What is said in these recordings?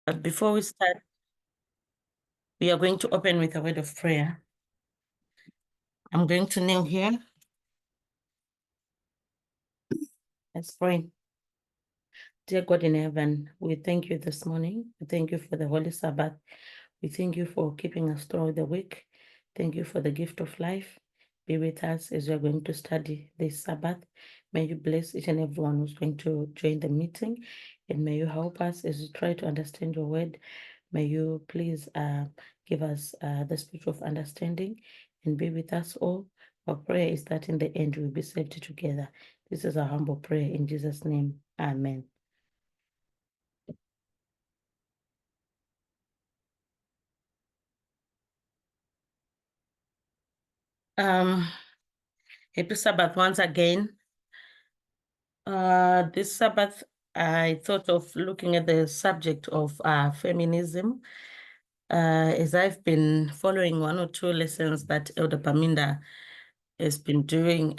But before we start, we are going to open with a word of prayer. I'm going to kneel here. Let's pray. Dear God in heaven, we thank you this morning. We thank you for the Holy Sabbath. We thank you for keeping us through the week. Thank you for the gift of life. Be with us as we are going to study this Sabbath. May you bless each and everyone who's going to join the meeting. And may you help us as we try to understand your word. May you please give us the spirit of understanding and be with us all. Our prayer is that in the end we'll be saved together. This is our humble prayer in Jesus' name. Amen. Happy Sabbath once again. This Sabbath, I thought of looking at the subject of feminism. As I've been following one or two lessons that Elder Paminda has been doing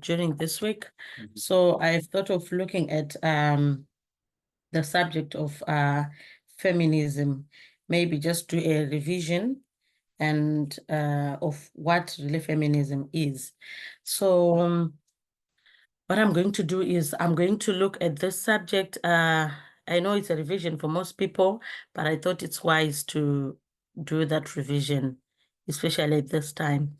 during this week. So I've thought of looking at the subject of feminism, maybe just do a revision and of what really feminism is. So what I'm going to do is I'm going to look at this subject. I know it's a revision for most people, but I thought it's wise to do that revision, especially at this time.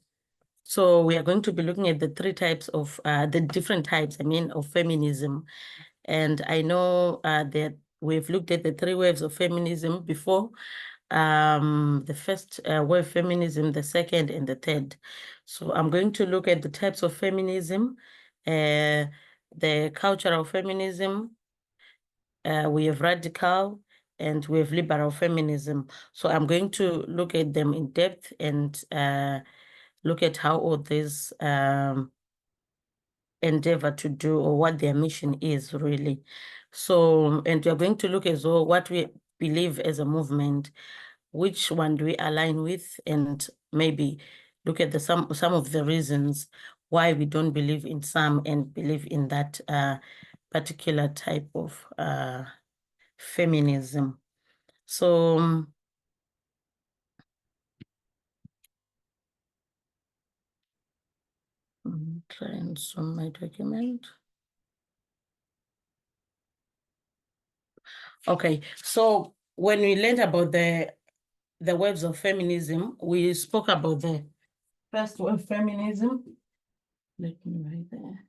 So we are going to be looking at the three types of, the different types, of feminism. And I know that we've looked at the three waves of feminism before. The first wave feminism, the second, and the third. So I'm going to look at the types of feminism, the cultural feminism, we have radical, and we have liberal feminism. So I'm going to look at them in depth and look at how all these endeavor to do or what their mission is really. So, and we are going to look as well what we believe as a movement, which one do we align with, and maybe look at some of the reasons why we don't believe in some and believe in that particular type of feminism. So try and zoom my document. Okay, so when we learned about the waves of feminism, we spoke about the first wave feminism. Let me write there.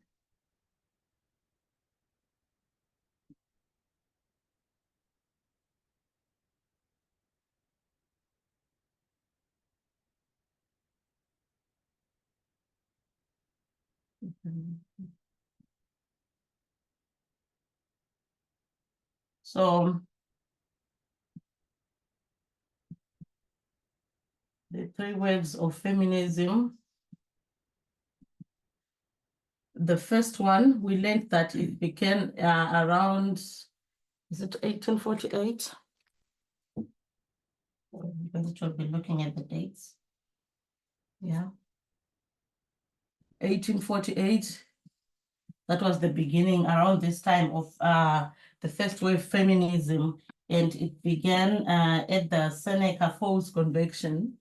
So the three waves of feminism. The first one, we learned that it began around, is it 1848? Because it will be looking at the dates. Yeah. 1848. That was the beginning around this time of the first wave feminism, and it began at the Seneca Falls Convention.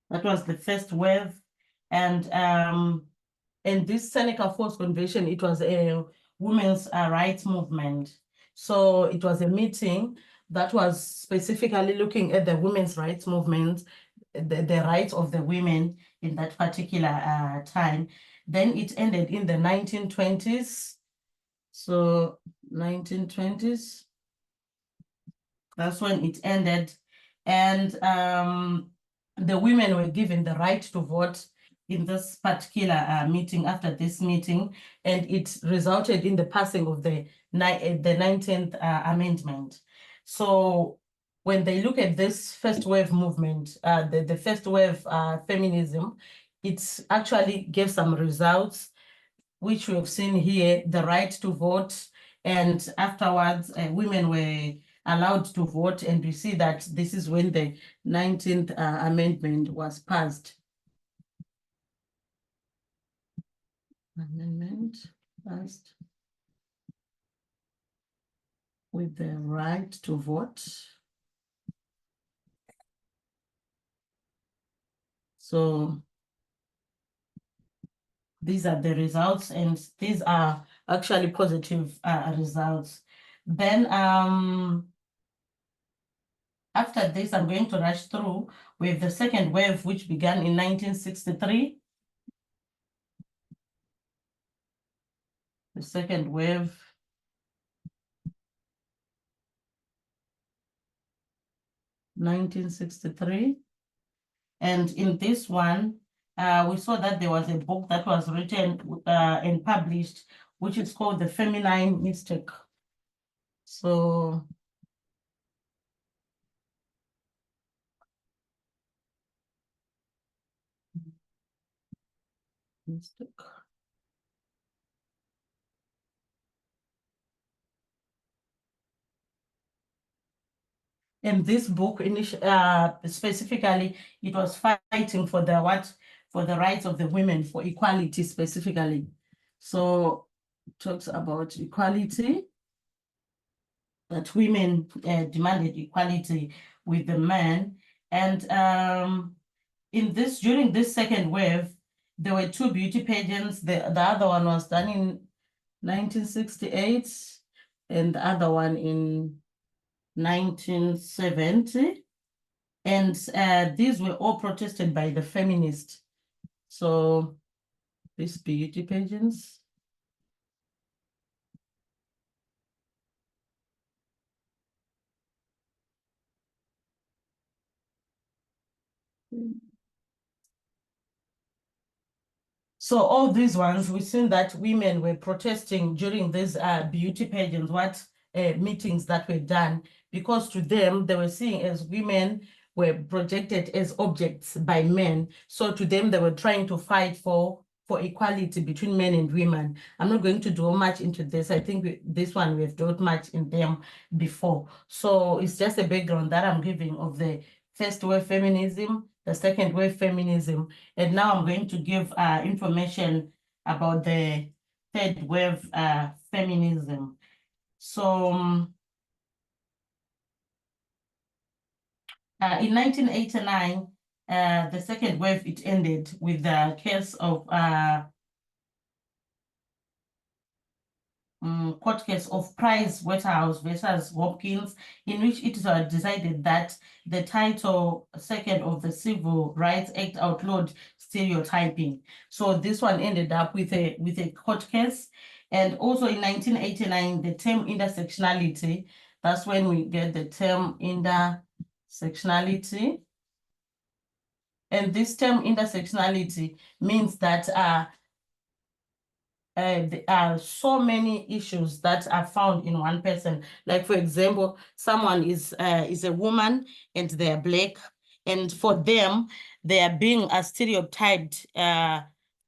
That was the first wave, and this Seneca Falls Convention, it was a women's rights movement. So it was a meeting that was specifically looking at the women's rights movement, the rights of the women in that particular time. Then it ended in the 1920s. So 1920s, that's when it ended. And the women were given the right to vote in this particular meeting, after this meeting, and it resulted in the passing of the 19th Amendment. So when they look at this first wave movement, the first wave feminism, it actually gave some results, which we have seen here, the right to vote, and afterwards women were allowed to vote. And we see that this is when the 19th Amendment was passed. Amendment passed with the right to vote. So these are the results, and these are actually positive results. Then after this, I'm going to rush through with the second wave, which began in 1963. The second wave. (1963). And in this one, we saw that there was a book that was written and published, which is called The Feminine Mistake. So mistake. In this book, specifically, it was fighting for the for the rights of the women, for equality specifically. So it talks about equality, that women demanded equality with the men. And during this second wave, there were two beauty pageants. The other one was done in 1968, and the other one in 1970. And these were all protested by the feminists. So these beauty pageants. So all these ones, we've seen that women were protesting during these beauty pageants, meetings that were done, because to them, they were seeing as women were projected as objects by men. So to them, they were trying to fight for equality between men and women. I'm not going to do much into this. I think this one we've dealt much in them before. So it's just a background that I'm giving of the first wave feminism, the second wave feminism, and now I'm going to give information about the third wave feminism. So in 1989, the second wave, it ended with the case of court case of Price Waterhouse versus Hopkins, in which it was decided that the Title II of the Civil Rights Act outlawed stereotyping. So this one ended up with a court case. And also in 1989, the term intersectionality, that's when we get the term intersectionality. And this term intersectionality means that there are so many issues that are found in one person. Like, for example, someone is a woman and they're Black, and for them, they are being stereotyped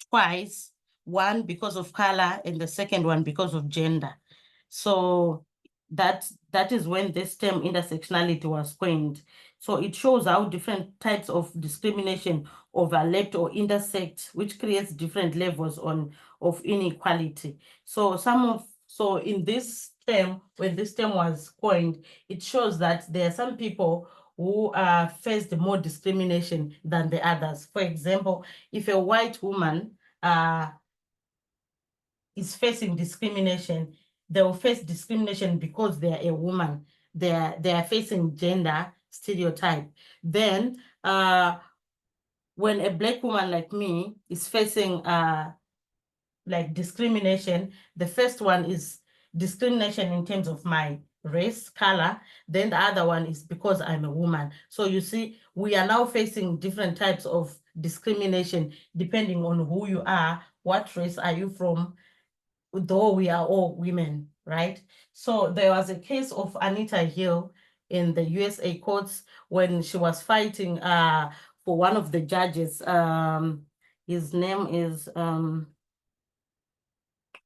twice, one because of color and the second one because of gender. So that is when this term intersectionality was coined. So it shows how different types of discrimination overlap or intersect, which creates different levels of inequality. So in this term, when this term was coined, it shows that there are some people who faced more discrimination than the others. For example, if a white woman is facing discrimination, they will face discrimination because they are a woman. They are facing gender stereotype. Then when a Black woman like me is facing like discrimination, the first one is discrimination in terms of my race, color, then the other one is because I'm a woman. So you see, we are now facing different types of discrimination depending on who you are, what race are you from, though we are all women, right? So there was a case of Anita Hill in the USA courts when she was fighting for one of the judges. His name is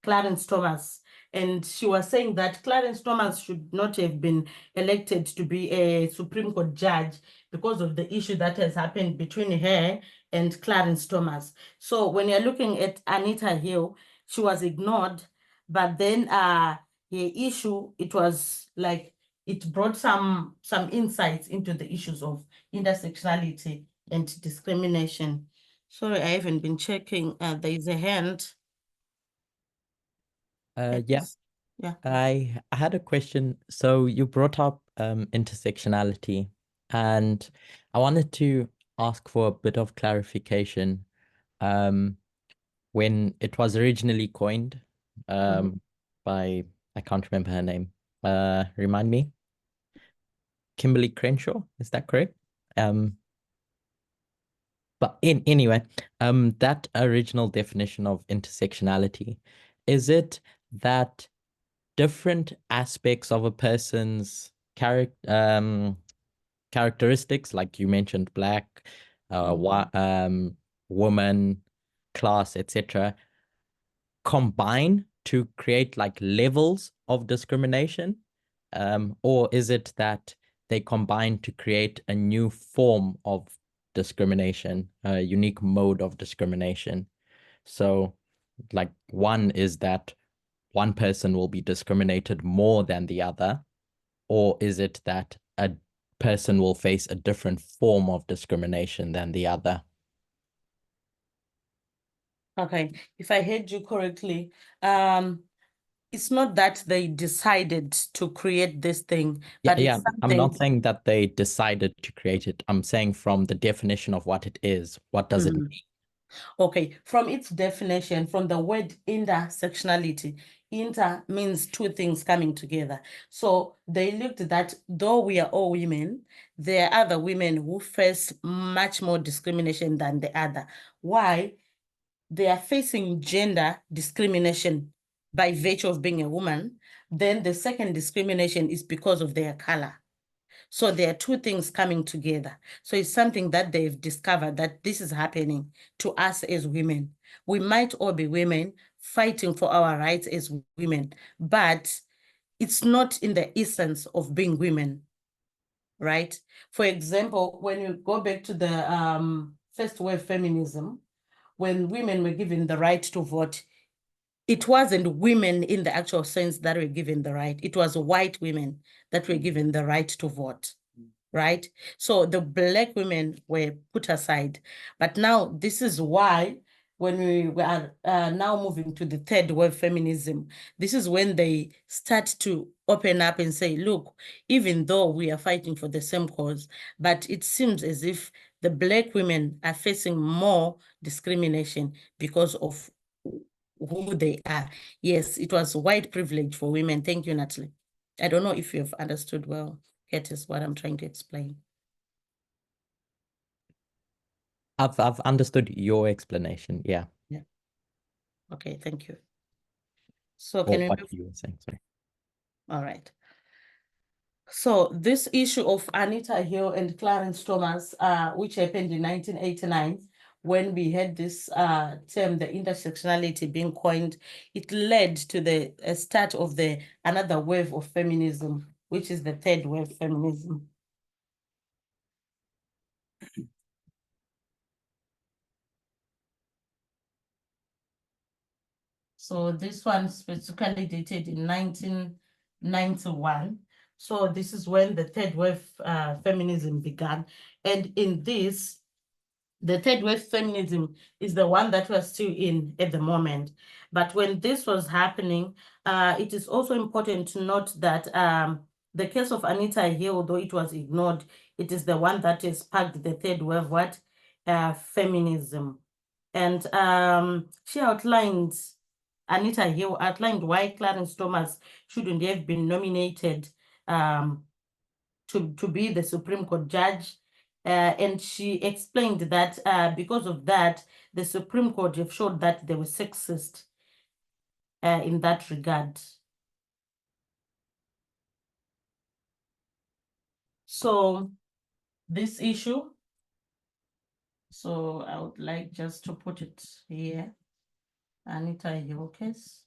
Clarence Thomas. And she was saying that Clarence Thomas should not have been elected to be a Supreme Court judge because of the issue that has happened between her and Clarence Thomas. So when you're looking at Anita Hill, she was ignored, but then her issue, it was like it brought some insights into the issues of intersectionality and discrimination. Sorry, I haven't been checking. There is a hand. Yeah. Yeah. I had a question. So you brought up intersectionality, and I wanted to ask for a bit of clarification. When it was originally coined by, I can't remember her name. Remind me. Kimberly Crenshaw, is that correct? But anyway, that original definition of intersectionality, is it that different aspects of a person's characteristics, like you mentioned, black, woman, class, etc., combine to create like levels of discrimination? Or is it that they combine to create a new form of discrimination, a unique mode of discrimination? So, like, one is that one person will be discriminated more than the other, or is it that a person will face a different form of discrimination than the other? Okay, if I heard you correctly, it's not that they decided to create this thing, Yeah, but yeah. it's I'm not something. saying that they decided to create it. I'm saying from the definition of what it is, what does it mean? Okay, from its definition, from the word intersectionality, inter means two things coming together. So they looked at that though we are all women, there are other women who face much more discrimination than the other. Why? They are facing gender discrimination by virtue of being a woman. Then the second discrimination is because of their color. So there are two things coming together. So it's something that they've discovered that this is happening to us as women. We might all be women fighting for our rights as women, but it's not in the essence of being women, right? For example, when you go back to the first wave feminism, when women were given the right to vote, it wasn't women in the actual sense that were given the right. It was white women that were given the right to vote, right? So the Black women were put aside. But now this is why when we are now moving to the third wave feminism, this is when they start to open up and say, look, even though we are fighting for the same cause, but it seems as if the Black women are facing more discrimination because of who they are. Yes, it was white privilege for women. Thank you, Natalie. I don't know if you've understood well. That is what I'm trying to explain. I've understood your explanation. Yeah. Yeah. Okay, thank you. So Or can we what move? you were saying, sorry. All right. So this issue of Anita Hill and Clarence Thomas, which happened in 1989, when we had this term, the intersectionality being coined, it led to the start of the another wave of feminism, which is the third wave feminism. So this one specifically dated in 1991. So this is when the third wave feminism began. And in this, the third wave feminism is the one that we're still in at the moment. But when this was happening, it is also important to note that the case of Anita here, although it was ignored, it is the one that has sparked the third wave feminism. And she outlined, Anita Hill outlined why Clarence Thomas shouldn't have been nominated to be the Supreme Court judge. And she explained that because of that, the Supreme Court have showed that they were sexist in that regard. So this issue, so I would like just to put it here, Anita Hill case.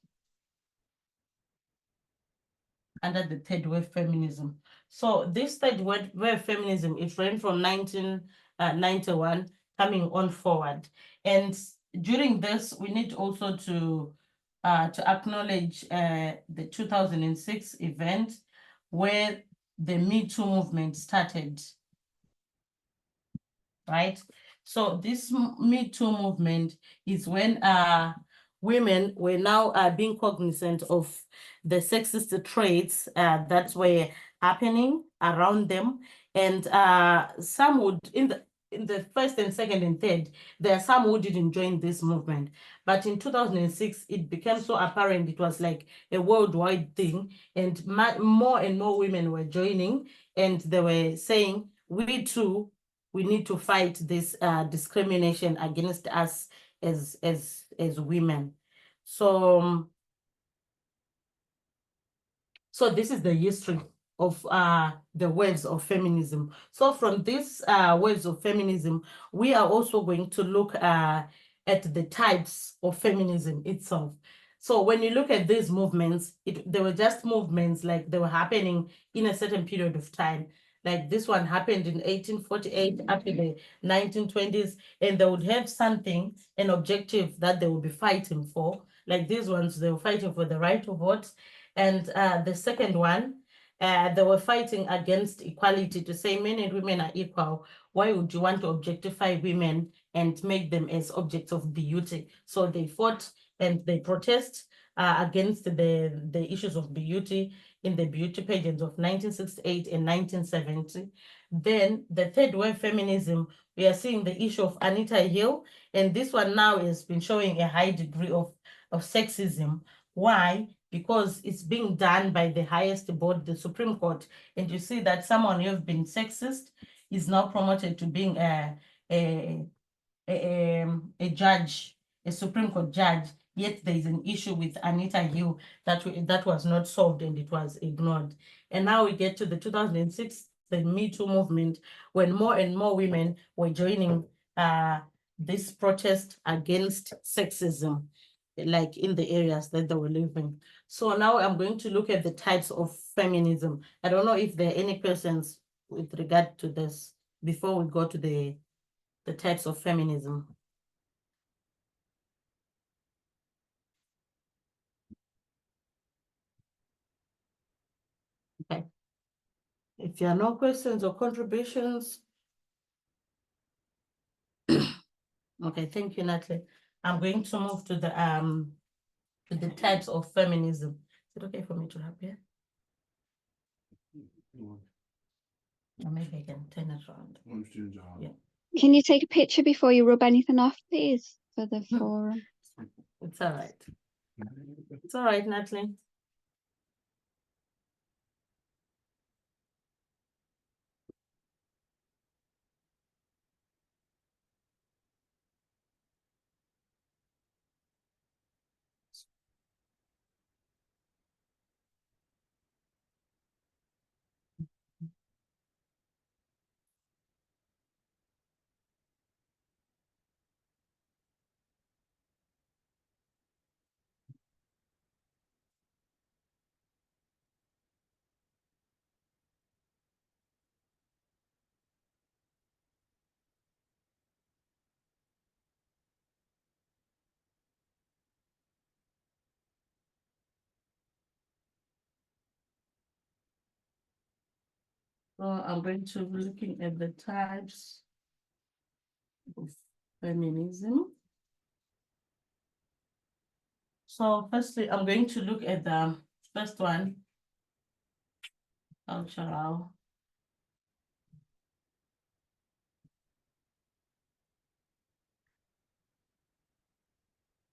under the third wave feminism. So this third wave feminism, it ran from 1991 coming on forward. And during this, we need also to acknowledge the 2006 event where the Me Too movement started, right? So this Me Too movement is when women were now being cognizant of the sexist traits that were happening around them. And some would, in the first and second and third, there are some who didn't join this movement. But in 2006, it became so apparent it was like a worldwide thing. And more and more women were joining, and they were saying, we too, we need to fight this discrimination against us as women. So so this is the history of the waves of feminism. So from these waves of feminism, we are also going to look at the types of feminism itself. So when you look at these movements, they were just movements, like they were happening in a certain period of time. Like this one happened in 1848 up to the 1920s, and they would have something, an objective that they would be fighting for. Like these ones, they were fighting for the right to vote. And the second one, they were fighting against equality, to say men and women are equal. Why would you want to objectify women and make them as objects of beauty? So they fought and they protest against the issues of beauty in the beauty pageants of 1968 and 1970. Then the third wave feminism, we are seeing the issue of Anita Hill, and this one now has been showing a high degree of sexism. Why? Because it's being done by the highest board, the Supreme Court. And you see that someone who has been sexist is now promoted to being a judge, a Supreme Court judge, yet there is an issue with Anita Hill that was not solved and it was ignored. And now we get to the 2006, the Me Too movement, when more and more women were joining this protest against sexism, like in the areas that they were living. So now I'm going to look at the types of feminism. I don't know if there are any questions with regard to this before we go to the types of feminism. Okay. If there are no questions or contributions, okay, thank you, Natalie. I'm going to move to the types of feminism. Is it okay for me to have here? Or maybe I can turn it around. Yeah. Can you take a picture before you rub anything off, please, for the forum? It's all right. It's all right, Natalie. So I'm going to be looking at the types of feminism. So firstly, I'm going to look at the first one, cultural.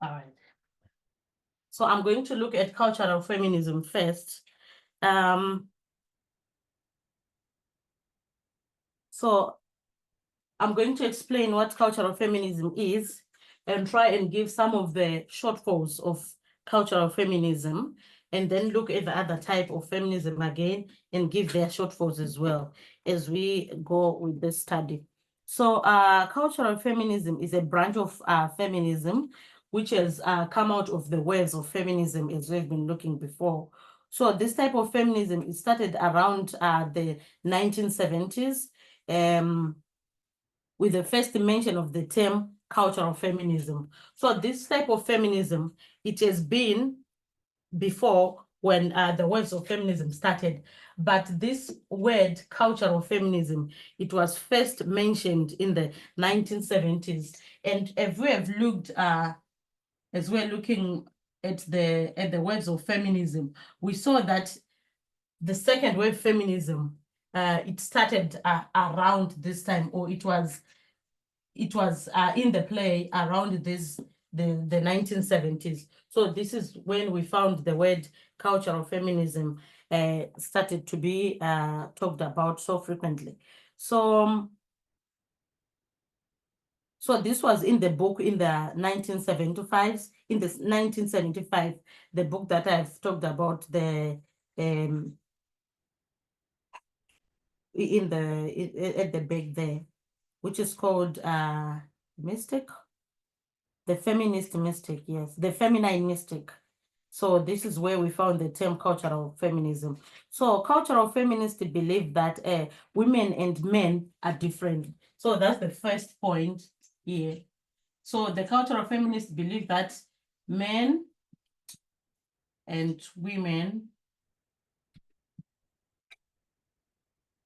All right. So I'm going to look at cultural feminism first. So I'm going to explain what cultural feminism is and try and give some of the shortfalls of cultural feminism, and then look at the other type of feminism again and give their shortfalls as well as we go with this study. So cultural feminism is a branch of feminism which has come out of the waves of feminism, as we've been looking before, So this type of feminism, it started around the 1970s with the first mention of the term cultural feminism. So this type of feminism, it has been before when the words of feminism started. But this word cultural feminism, it was first mentioned in the 1970s. And if we have looked, as we're looking at the words of feminism, we saw that the second word feminism, it started around this time, or it was in the play around the 1970s. So this is when we found the word cultural feminism started to be talked about so frequently. So this was in the book in the 1975s. In the 1975, the book that I've talked about, at the back there, which is called Mystic. The feminist mystic, yes, the feminine mystic. So this is where we found the term cultural feminism. So cultural feminists believe that women and men are different. So that's the first point here. So the cultural feminists believe that men and women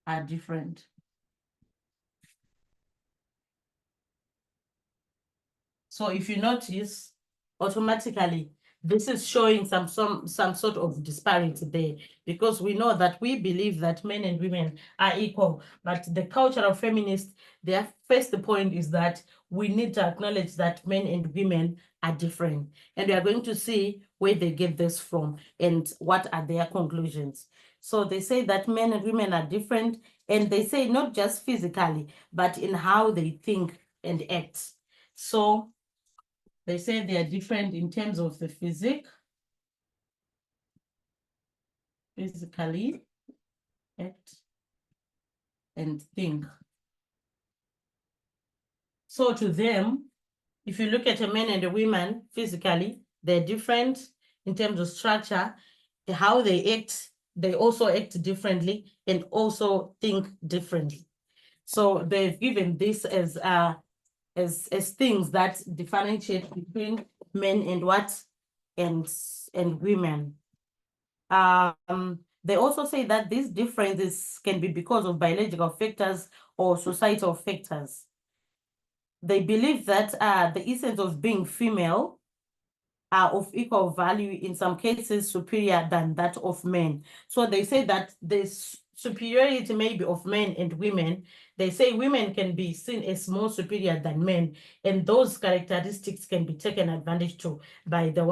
are different. So if you notice, automatically, this is showing some sort of disparity there, because we know that we believe that men and women are equal, but the cultural feminists, their first point is that we need to acknowledge that men and women are different. And we are going to see where they get this from and what are their conclusions. So they say that men and women are different, and they say not just physically, but in how they think and act. So they say they are different in terms of the physically, act, and think. So to them, if you look at a man and a woman physically, they're different in terms of structure, how they act, they also act differently and also think differently. So they've given this as things that differentiate between men and and women. They also say that these differences can be because of biological factors or societal factors. They believe that the essence of being female are of equal value, in some cases superior than that of men. So they say that the superiority maybe of men and women, they say women can be seen as more superior than men, and those characteristics can be taken advantage to by the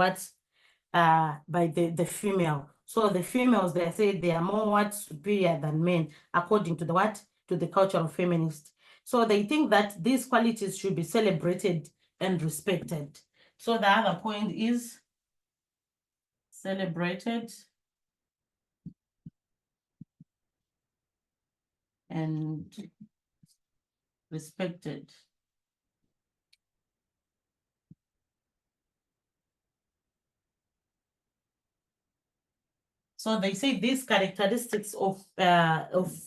female. So the females, they say they are more superior than men, according to the cultural feminist. So they think that these qualities should be celebrated and respected. So the other point is celebrated and respected. So they say these characteristics of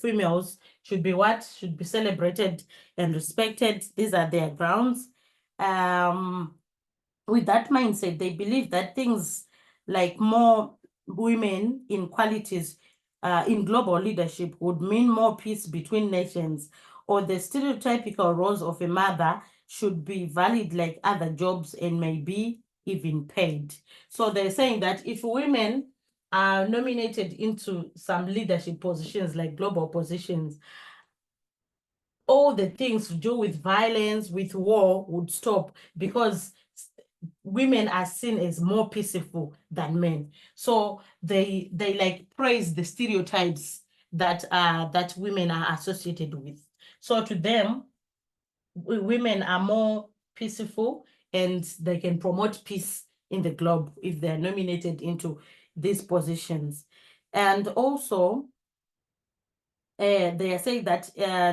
females should be celebrated and respected. These are their grounds. With that mindset, they believe that things like more women in qualities in global leadership would mean more peace between nations, or the stereotypical roles of a mother should be valid like other jobs and may be even paid. So they're saying that if women are nominated into some leadership positions, like global positions, all the things to do with violence, with war would stop, because women are seen as more peaceful than men. So they like praise the stereotypes that women are associated with. So to them, women are more peaceful and they can promote peace in the globe if they're nominated into these positions. And also, they are saying that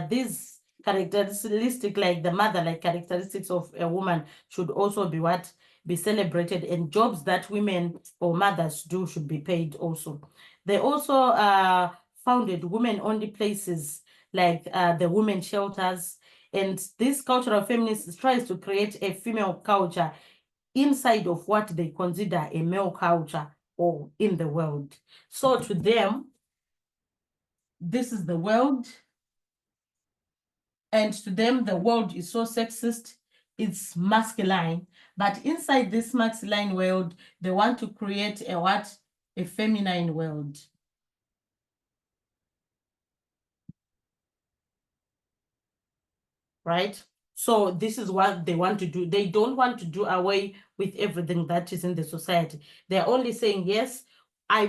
these characteristics, like the mother-like characteristics of a woman, should also be be celebrated, and jobs that women or mothers do should be paid also. They also founded women-only places like the women shelters. And this cultural feminist tries to create a female culture inside of what they consider a male culture or in the world. So to them, this is the world. And to them, the world is so sexist, it's masculine. But inside this masculine world, they want to create a what? A feminine world. Right? So this is what they want to do. They don't want to do away with everything that is in the society. They're only saying, yes,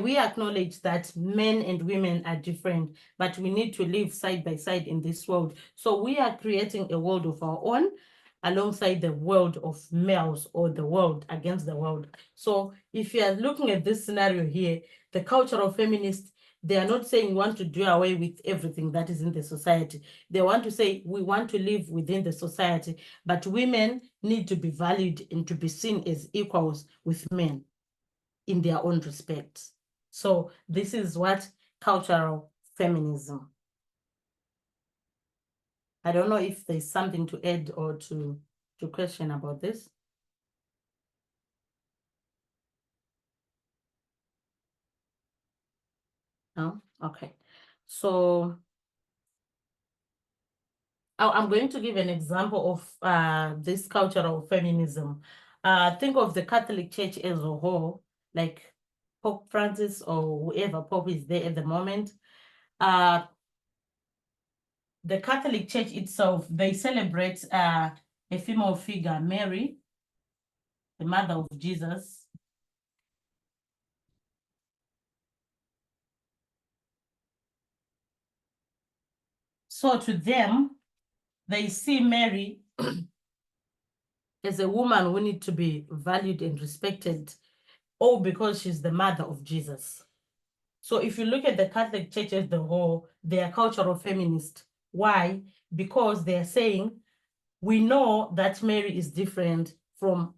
we acknowledge that men and women are different, but we need to live side by side in this world. So we are creating a world of our own alongside the world of males, or the world against the world. So if you are looking at this scenario here, the cultural feminists, they are not saying we want to do away with everything that is in the society. They want to say we want to live within the society, but women need to be valued and to be seen as equals with men in their own respect. So this is what cultural feminism. I don't know if there's something to add or to question about this. No? Okay. So I'm going to give an example of this cultural feminism. Think of the Catholic Church as a whole, like Pope Francis or whoever Pope is there at the moment. The Catholic Church itself, they celebrate a female figure, Mary, the mother of Jesus. So to them, they see Mary as a woman who needs to be valued and respected, all because she's the mother of Jesus. So if you look at the Catholic Church as the whole, they are cultural feminist. Why? Because they are saying, we know that Mary is different from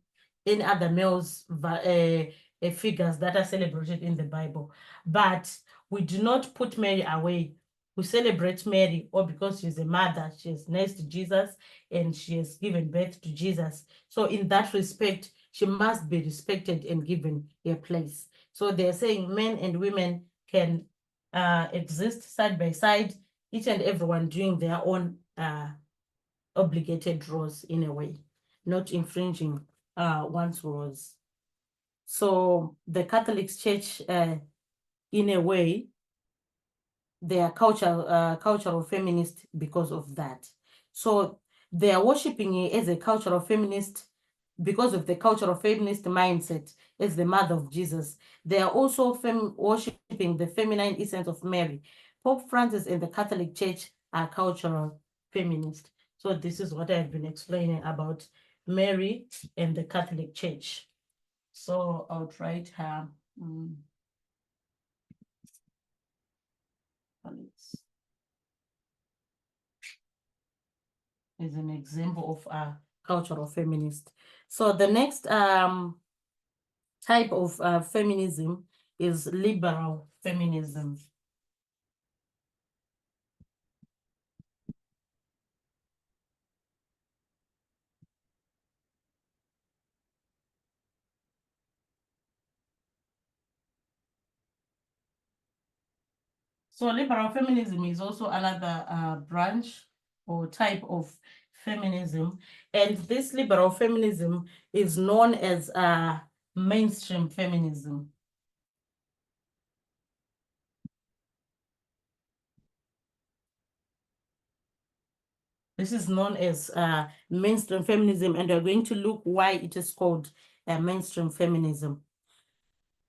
any other males figures that are celebrated in the Bible. But we do not put Mary away. We celebrate Mary, or because she's a mother, she is next to Jesus, and she has given birth to Jesus. So in that respect, she must be respected and given a place. So they're saying men and women can exist side by side, each and everyone doing their own obligated roles in a way, not infringing one's roles. So the Catholic Church, in a way, they are cultural feminist because of that. So they are worshiping as a cultural feminist because of the cultural feminist mindset as the mother of Jesus. They are also worshiping the feminine essence of Mary. Pope Francis and the Catholic Church are cultural feminists. So this is what I've been explaining about Mary and the Catholic Church. So I'll write her. Is an example of a cultural feminist. So the next type of feminism is liberal feminism. So liberal feminism is also another branch or type of feminism. And this liberal feminism is known as mainstream feminism. This is known as mainstream feminism, and we're going to look why it is called mainstream feminism.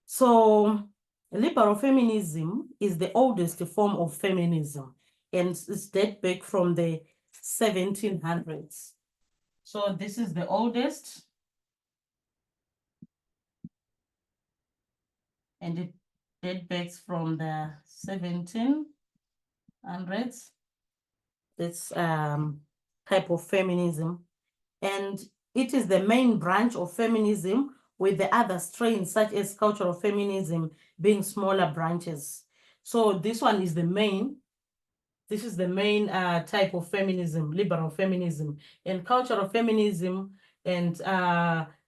So liberal feminism is the oldest form of feminism, and it's dates back from the 1700s. So this is the oldest, and it dates back from the 1700s. This type of feminism, and It is the main branch of feminism, with the other strains such as cultural feminism being smaller branches. So this one is the main. This is the main type of feminism, liberal feminism. And cultural feminism and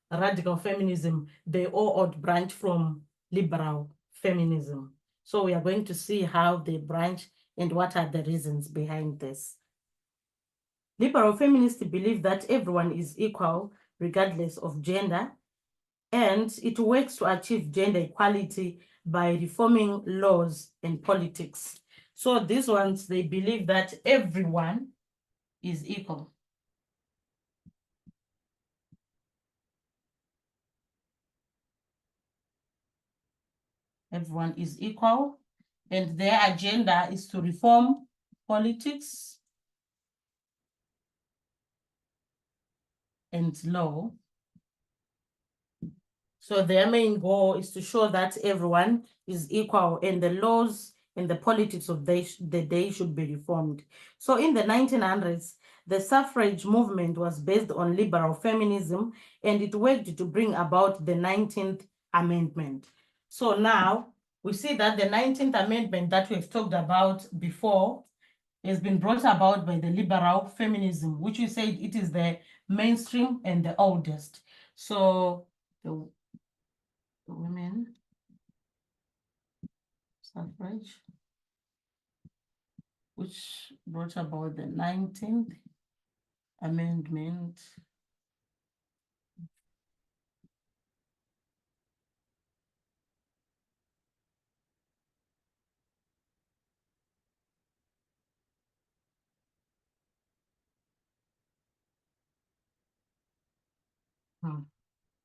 radical feminism, they all out branch from liberal feminism. So we are going to see how they branch and what are the reasons behind this. Liberal feminists believe that everyone is equal regardless of gender, and it works to achieve gender equality by reforming laws and politics. So these ones, they believe that everyone is equal. Everyone is equal, and their agenda is to reform politics and law. So their main goal is to show that everyone is equal, and the laws and the politics of the day should be reformed. So in the 1900s, the suffrage movement was based on liberal feminism, and it worked to bring about the 19th Amendment. So now we see that the 19th Amendment that we've talked about before has been brought about by the liberal feminism, which we said it is the mainstream and the oldest. So the women suffrage, which brought about the 19th Amendment.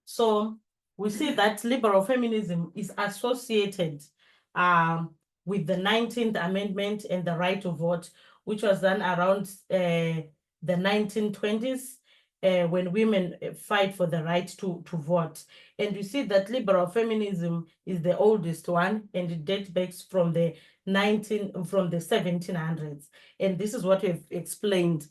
So we see that liberal feminism is associated with the 19th Amendment and the right to vote, which was done around the 1920s when women fight for the right to vote. And we see that liberal feminism is the oldest one, and it dates back from the 1700s. And this is what we've explained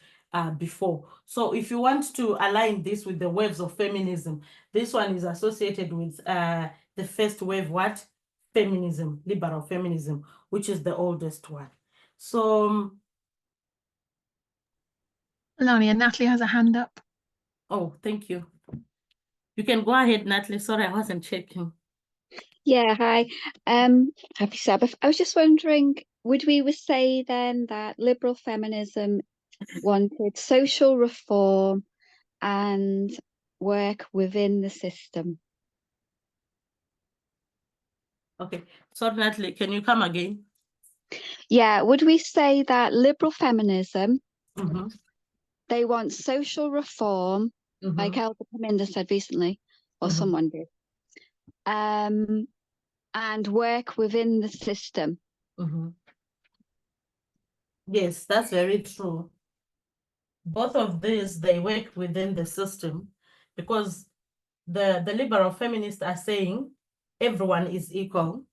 before. So if you want to align this with the waves of feminism, this one is associated with the first wave, what? Feminism, liberal feminism, which is the oldest one. So Melania, Natalie has a hand up. oh, thank you. You can go ahead, Natalie. Sorry, I wasn't checking. Yeah, hi. Happy Sabbath. I was just wondering, would we say then that liberal feminism wanted social reform and work within the system? Okay, sorry, Natalie, can you come again? Yeah, would we say that liberal feminism, Mm-hmm. they want social reform, like Elder Paminda said recently, or someone did, and work within the system? Yes, that's very true. Both of these, they work within the system, because the liberal feminists are saying everyone is equal.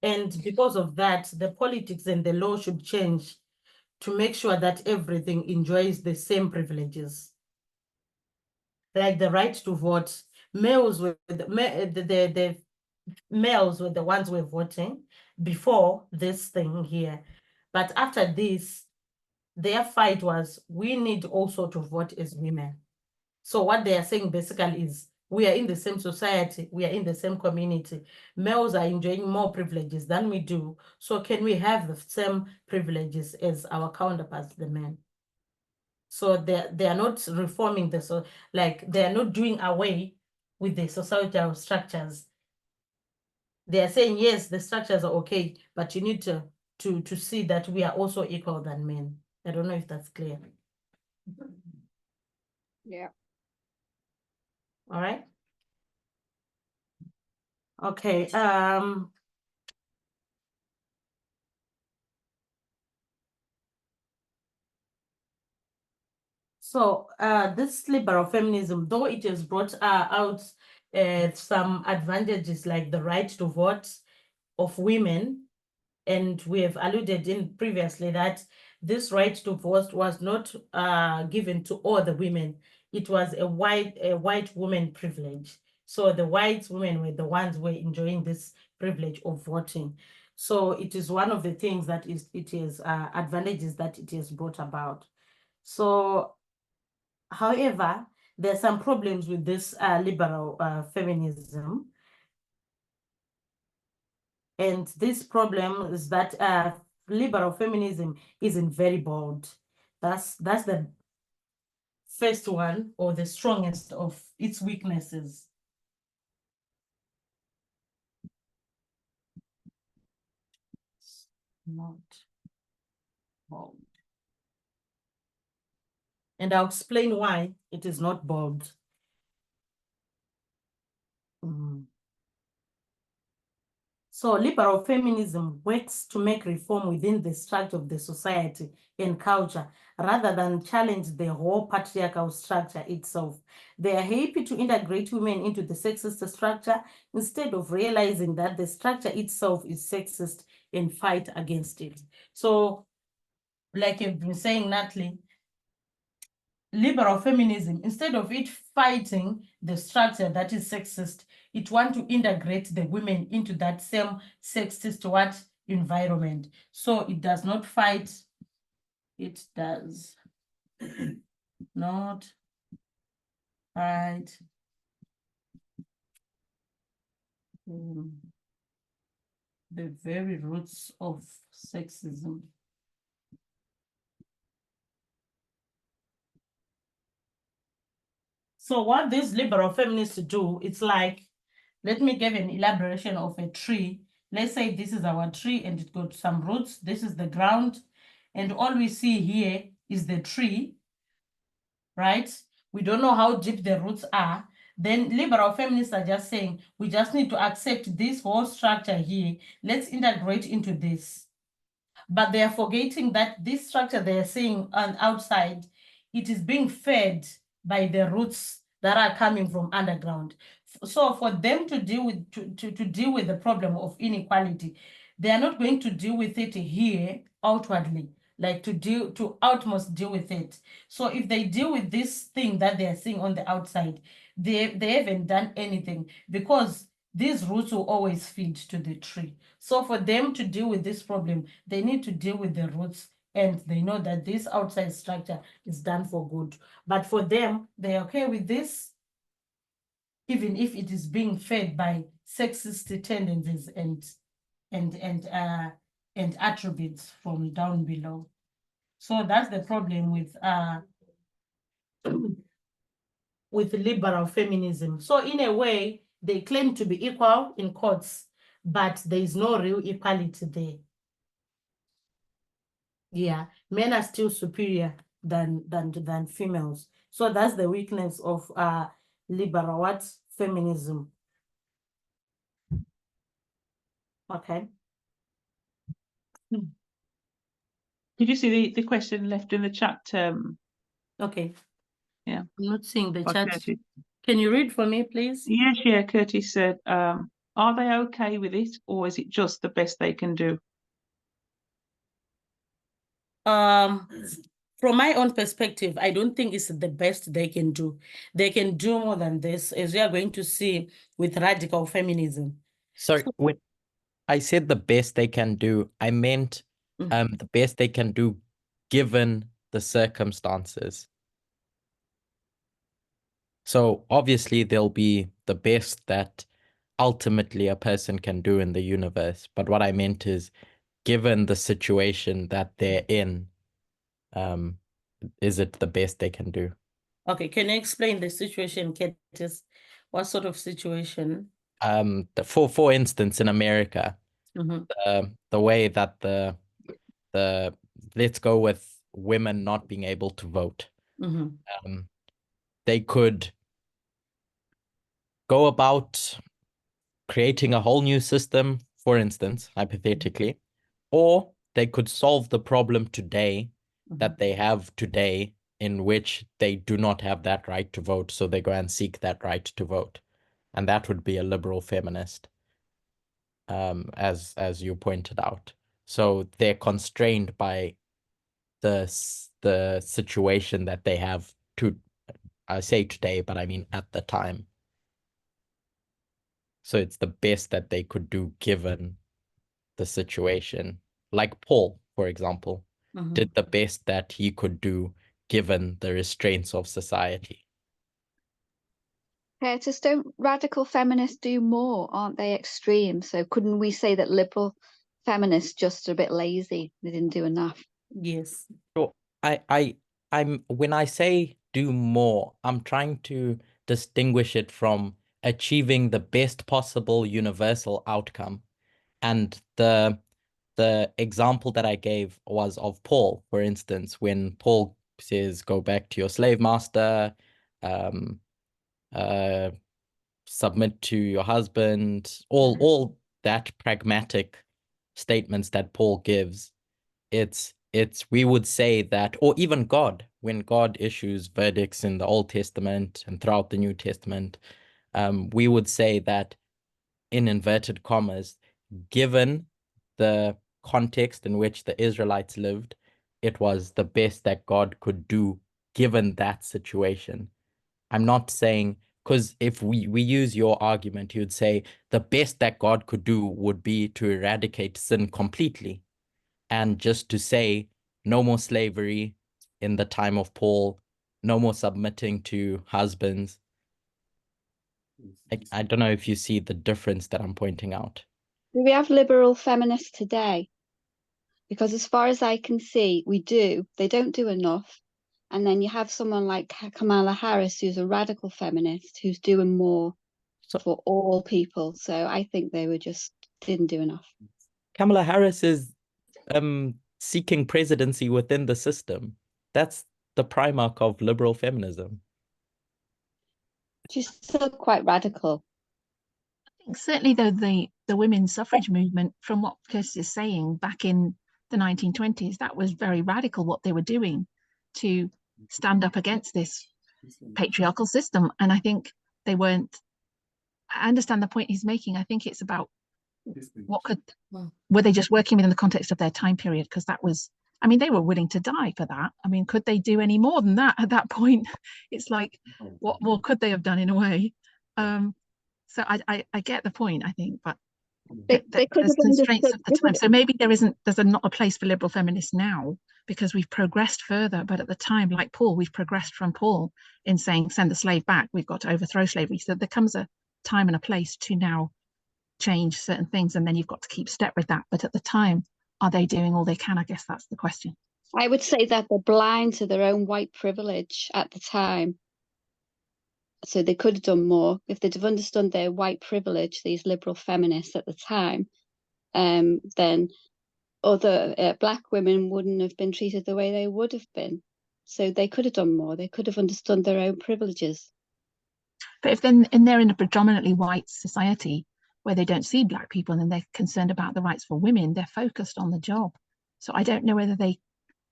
And because of that, the politics and the law should change to make sure that everything enjoys the same privileges. Like the right to vote, males were the males were the ones who were voting before this thing here. But after this, their fight was, we need also to vote as women. So what they are saying basically is, we are in the same society, we are in the same community. Males are enjoying more privileges than we do. So can we have the same privileges as our counterparts, the men? So they are not reforming the, so like they are not doing away with the societal structures. They are saying, yes, the structures are okay, but you need to see that we are also equal than men. I don't know if that's clear. Yeah. All right. Okay. So this liberal feminism, though it has brought out some advantages like the right to vote of women, and we have alluded in previously that this right to vote was not given to all the women. it was a white woman privilege. So the white women were the ones who were enjoying this privilege of voting. So it is one of the things that it is advantages that it has brought about. So, however, there are some problems with this liberal feminism. And this problem is that liberal feminism isn't very bold. That's the first one, or the strongest of its weaknesses. It's not bold. And I'll explain why it is not bold. So liberal feminism works to make reform within the structure of the society and culture rather than challenge the whole patriarchal structure itself. They are happy to integrate women into the sexist structure instead of realizing that the structure itself is sexist and fight against it. So, like you've been saying, Natalie, liberal feminism, instead of it fighting the structure that is sexist, it wants to integrate the women into that same sexist environment. So it does not fight, it does not fight the very roots of sexism. So what these liberal feminists do, it's like, let me give an elaboration of a tree. Let's say this is our tree and it got some roots. This is the ground. And all we see here is the tree, right? We don't know how deep the roots are. Then liberal feminists are just saying, we just need to accept this whole structure here. Let's integrate into this. But they are forgetting that this structure they are seeing on outside, it is being fed by the roots that are coming from underground. So for them to deal with to deal with the problem of inequality, they are not going to deal with it here outwardly, like to outmost deal with it. So if they deal with this thing that they are seeing on the outside, they haven't done anything, because these roots will always feed to the tree. So for them to deal with this problem, they need to deal with the roots, and they know that this outside structure is done for good. But for them, they're okay with this, even if it is being fed by sexist tendencies and attributes from down below. So that's the problem with liberal feminism. So in a way, they claim to be equal in courts, but there is no real equality there. Yeah, men are still superior than females. So that's the weakness of liberal feminism. Okay. Did you see the question left in the chat? Okay. Yeah. I'm not seeing the by chat. Curtis? Can you read for me, please? Yes, yeah. Curtis said, are they okay with it, or is it just the best they can do? From my own perspective, I don't think it's the best they can do. They can do more than this, as we are going to see with radical feminism. Sorry, when I said the best they can do, I meant the best they can do given the circumstances. So obviously there'll be the best that ultimately a person can do in the universe. But what I meant is, given the situation that they're in, is it the best they can do? Okay, can you explain the situation, Curtis? What sort of situation? For instance, in America, the way that the let's go with women not being able to vote. They could go about creating a whole new system, for instance, hypothetically, or they could solve the problem today that they have today, in which they do not have that right to vote, so they go and seek that right to vote. And that would be a liberal feminist, as you pointed out. So they're constrained by the situation that they have to I say today, but I mean at the time. So it's the best that they could do given the situation. Like Paul, for example, did the best that he could do given the restraints of society. Curtis, don't radical feminists do more? Aren't they extreme? So couldn't we say that liberal feminists just are a bit lazy? They didn't do enough. Yes. So I'm when I say do more, I'm trying to distinguish it from achieving the best possible universal outcome. And the example that I gave was of Paul, for instance, when Paul says, go back to your slave master, submit to your husband, all that pragmatic statements that Paul gives. It's we would say that, or even God, when God issues verdicts in the Old Testament and throughout the New Testament, we would say that, in inverted commas, given the context in which the Israelites lived, it was the best that God could do given that situation. I'm not saying, because if we use your argument, you'd say the best that God could do would be to eradicate sin completely. And just to say no more slavery in the time of Paul, no more submitting to husbands. I don't know if you see the difference that I'm pointing out. Do we have liberal feminists today? Because as far as I can see, we do. They don't do enough. And then you have someone like Kamala Harris, who's a radical feminist, who's doing more for all people. So I think they didn't do enough. Kamala Harris is seeking presidency within the system. That's the primark of liberal feminism. She's still quite radical. I think certainly though the women's suffrage movement, from what Curtis is saying, back in the 1920s, that was very radical what they were doing to stand up against this patriarchal system. And I think they weren't, I understand the point he's making. I think it's about were they just working within the context of their time period? Because that was, I mean, they were willing to die for that. I mean, could they do any more than that at that point? It's like, what more could they have done in a way? So I get the point, I think, but they could have constraints of the time. So maybe there's not a place for liberal feminists now because we've progressed further. But at the time, like Paul, we've progressed from Paul in saying send the slave back. We've got to overthrow slavery. So there comes a time and a place to now change certain things, and then you've got to keep step with that. But at the time, are they doing all they can? I guess that's the question. I would say that they're blind to their own white privilege at the time. So they could have done more if they'd have understood their white privilege, these liberal feminists at the time. Then other black women wouldn't have been treated the way they would have been. So they could have done more. They could have understood their own privileges. But if then they're in a predominantly white society where they don't see black people and they're concerned about the rights for women, they're focused on the job. So I don't know whether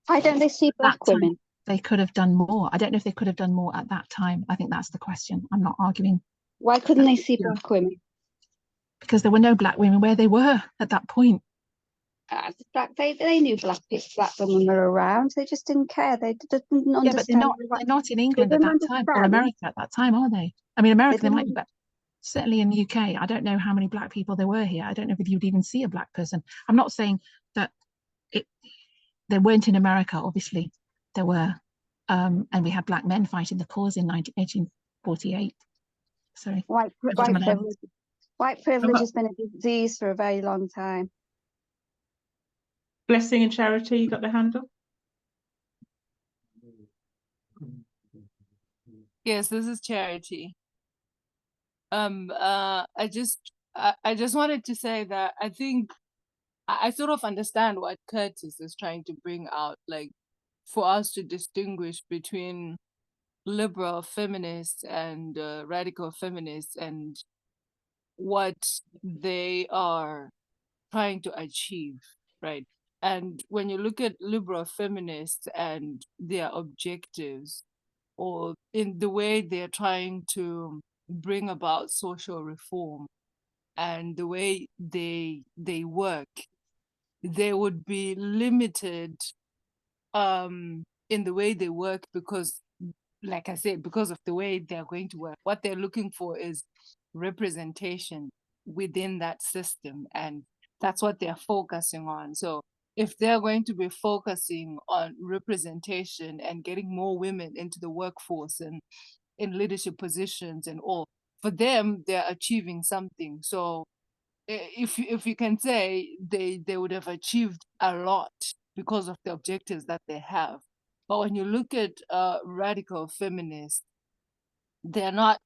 why don't they see black women? They could have done more. I don't know if they could have done more at that time. I think that's the question. I'm not arguing. Why couldn't they see black women? Because there were no black women where they were at that point. They knew black women were around. They just didn't care. They didn't understand. Yeah, but they're not in England at that time or America at that time, are they? I mean, America they might be, but certainly in the UK, I don't know how many black people there were here. I don't know if you'd even see a black person. I'm not saying that there weren't in America. Obviously, there were, and we had black men fighting the cause in 1848. Sorry, white privilege has been a disease for a very long time. Blessing and Charity, you got the hand up? Yes, this is Charity. I just wanted to say that I think I sort of understand what Curtis is trying to bring out, like for us to distinguish between liberal feminists and radical feminists and what they are trying to achieve, right? And when you look at liberal feminists and their objectives, or in the way they're trying to bring about social reform and the way they work, they would be limited in the way they work because like I said, because of the way they're going to work, what they're looking for is representation within that system. And that's what they're focusing on. So if they're going to be focusing on representation and getting more women into the workforce and in leadership positions and all, for them, they're achieving something. So if you can say they would have achieved a lot because of the objectives that they have. But when you look at radical feminists, they're not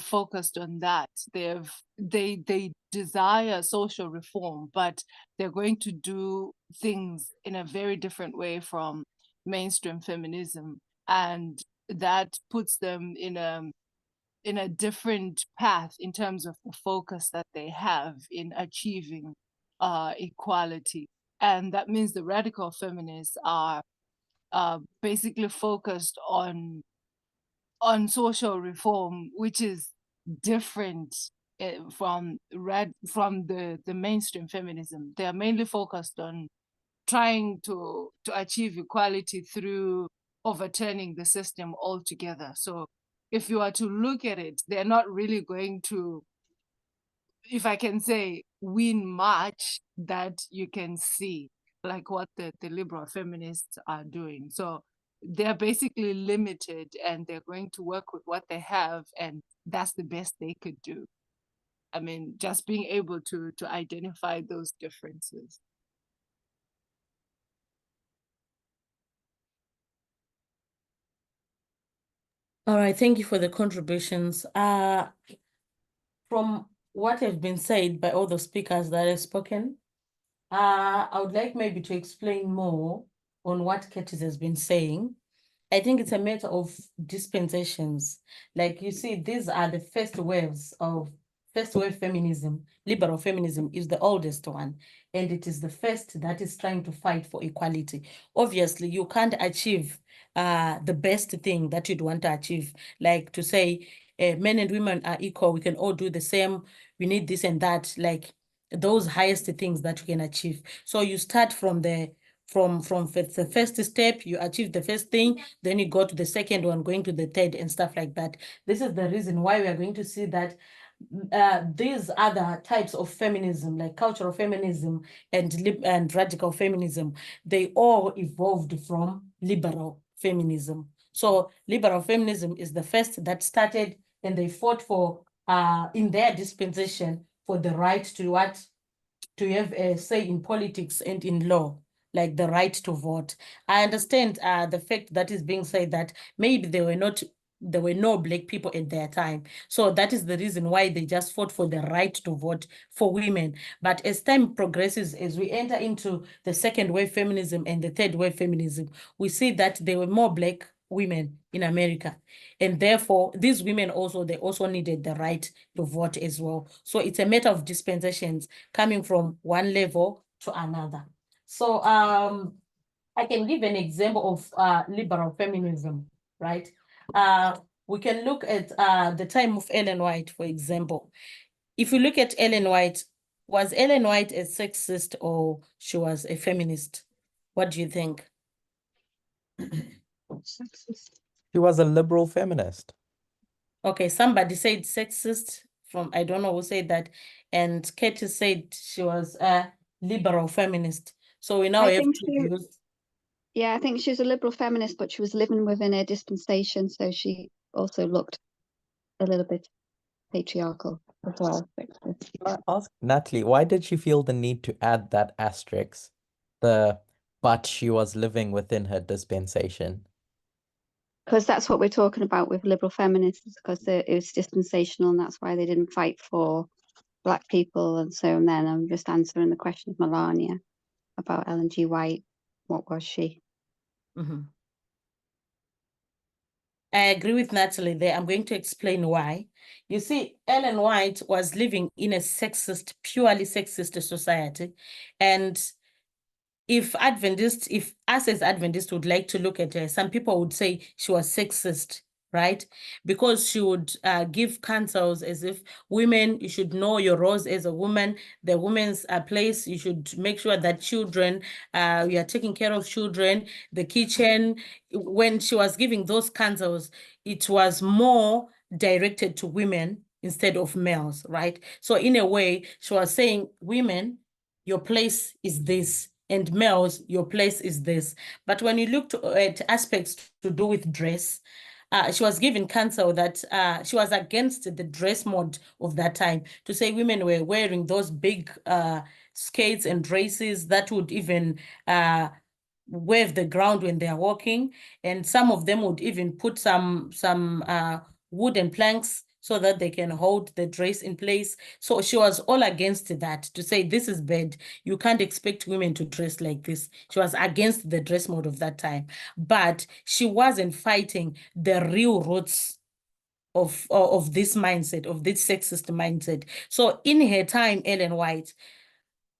focused on that. They desire social reform, but they're going to do things in a very different way from mainstream feminism, and that puts them in a different path in terms of the focus that they have in achieving equality. And that means the radical feminists are basically focused on social reform, which is different from the mainstream feminism. They are mainly focused on trying to achieve equality through overturning the system altogether. So if you are to look at it, they're not really going to, if I can say, win much that you can see, like what the liberal feminists are doing. So they're basically limited and they're going to work with what they have, and that's the best they could do. I mean, just being able to identify those differences. All right, thank you for the contributions. From what has been said by all the speakers that have spoken, I would like maybe to explain more on what Curtis has been saying. I think it's a matter of dispensations. Like you see, these are the first wave feminism. Liberal feminism is the oldest one, and it is the first that is trying to fight for equality. Obviously, you can't achieve the best thing that you'd want to achieve, like to say men and women are equal, we can all do the same, we need this and that, like those highest things that you can achieve. So you start from the first step, you achieve the first thing, then you go to the second one, going to the third and stuff like that. This is the reason why we are going to see that these other types of feminism, like cultural feminism and radical feminism, they all evolved from liberal feminism. So liberal feminism is the first that started, and they fought for in their dispensation for the right to have a say in politics and in law, like the right to vote. I understand the fact that is being said that maybe there were no Black people at their time. So that is the reason why they just fought for the right to vote for women. But as time progresses, as we enter into the second wave feminism and the third wave feminism, we see that there were more Black women in America. And therefore, these women also, they also needed the right to vote as well. So it's a matter of dispensations coming from one level to another. So I can give an example of liberal feminism, right? We can look at the time of Ellen White, for example. If you look at Ellen White, was Ellen White a sexist or she was a feminist? What do you think? She was a liberal feminist. Okay, somebody said sexist from, I don't know who said that. And Katie said she was a liberal feminist. So we now have to use. Yeah, I think she's a liberal feminist, but she was living within a dispensation, so she also looked a little bit patriarchal as well. I ask Natalie, why did she feel the need to add that asterisk? But she was living within her dispensation. Because that's what we're talking about with liberal feminists, because it was dispensational, and that's why they didn't fight for Black people. And so, and then I'm just answering the question of Melania about Ellen G. White. What was she? Mm-hmm. I agree with Natalie there. I'm going to explain why. You see, Ellen White was living in a sexist, purely sexist society. And if us as Adventists would like to look at her, some people would say she was sexist right? Because she would give counsels as if women, you should know your roles as a woman, the woman's place, you should make sure that children, you are taking care of children, the kitchen. When she was giving those counsels, it was more directed to women instead of males, right? So in a way, she was saying, women, your place is this, and males, your place is this. But when you look at aspects to do with dress, she was given counsel that she was against the dress mode of that time, to say women were wearing those big skates and dresses that would even wave the ground when they are walking. And some of them would even put some wooden planks so that they can hold the dress in place. So she was all against that, to say this is bad. You can't expect women to dress like this. She was against the dress mode of that time. But she wasn't fighting the real roots of this mindset, of this sexist mindset. So in her time, Ellen White,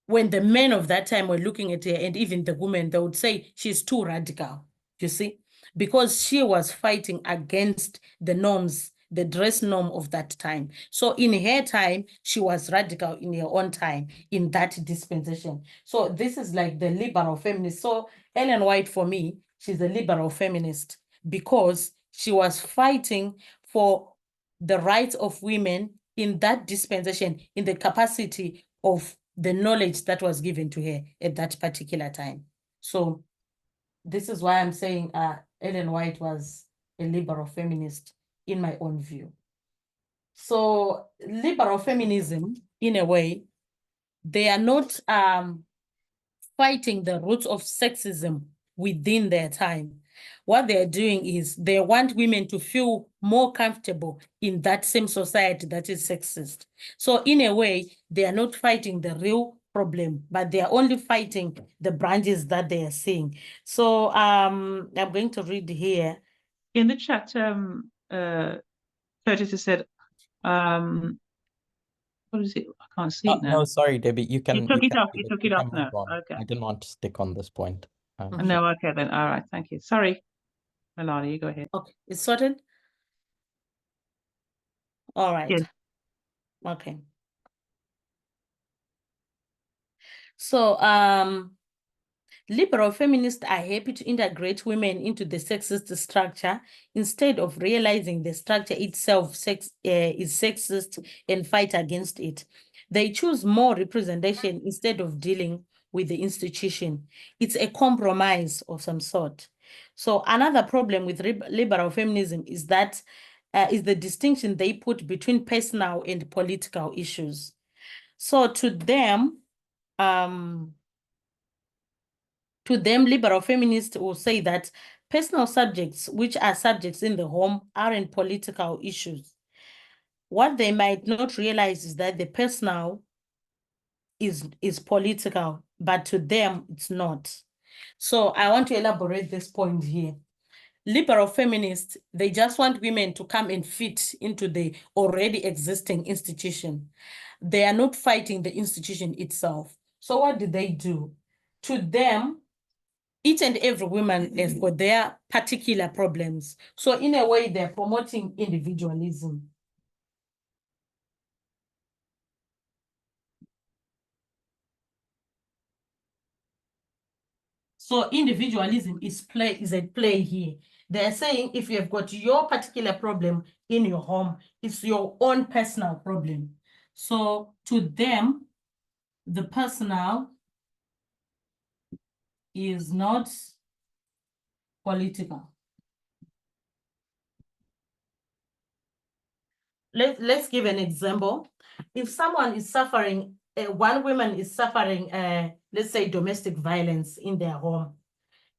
when the men of that time were looking at her, and even the women, they would say she's too radical, you see, because she was fighting against the norms, the dress norm of that time. So in her time, she was radical in her own time, in that dispensation. So this is like the liberal feminist. So Ellen White, for me, she's a liberal feminist because she was fighting for the rights of women in that dispensation, in the capacity of the knowledge that was given to her at that particular time. So this is why I'm saying Ellen White was a liberal feminist in my own view. So liberal feminism, in a way, they are not fighting the roots of sexism within their time. What they're doing is they want women to feel more comfortable in that same society that is sexist. So in a way, they are not fighting the real problem, but they are only fighting the branches that they are seeing. So I'm going to read here. In the chat, Curtis has said, what is it? I can't see it now. No, sorry, Debbie. You can. You took it off. You You took it off can now. move on. Okay. I didn't want to stick on this point. No, okay then. All right. Thank you. Sorry, Melania, you go ahead. Okay, it's sorted? All right. Yes. Okay. So liberal feminists are happy to integrate women into the sexist structure instead of realizing the structure itself is sexist and fight against it. They choose more representation instead of dealing with the institution. It's a compromise of some sort. So another problem with liberal feminism is that is the distinction they put between personal and political issues. So to them, liberal feminists will say that personal subjects, which are subjects in the home, aren't political issues. What they might not realize is that the personal is political, but to them, it's not. So I want to elaborate this point here. Liberal feminists, they just want women to come and fit into the already existing institution. They are not fighting the institution itself. So what do? To them, each and every woman has got their particular problems. So in a way, they're promoting individualism. So individualism is at play here. They're saying if you have got your particular problem in your home, it's your own personal problem. So to them, the personal is not political. Let's give an example. If someone is suffering, one woman is suffering, let's say, domestic violence in their home,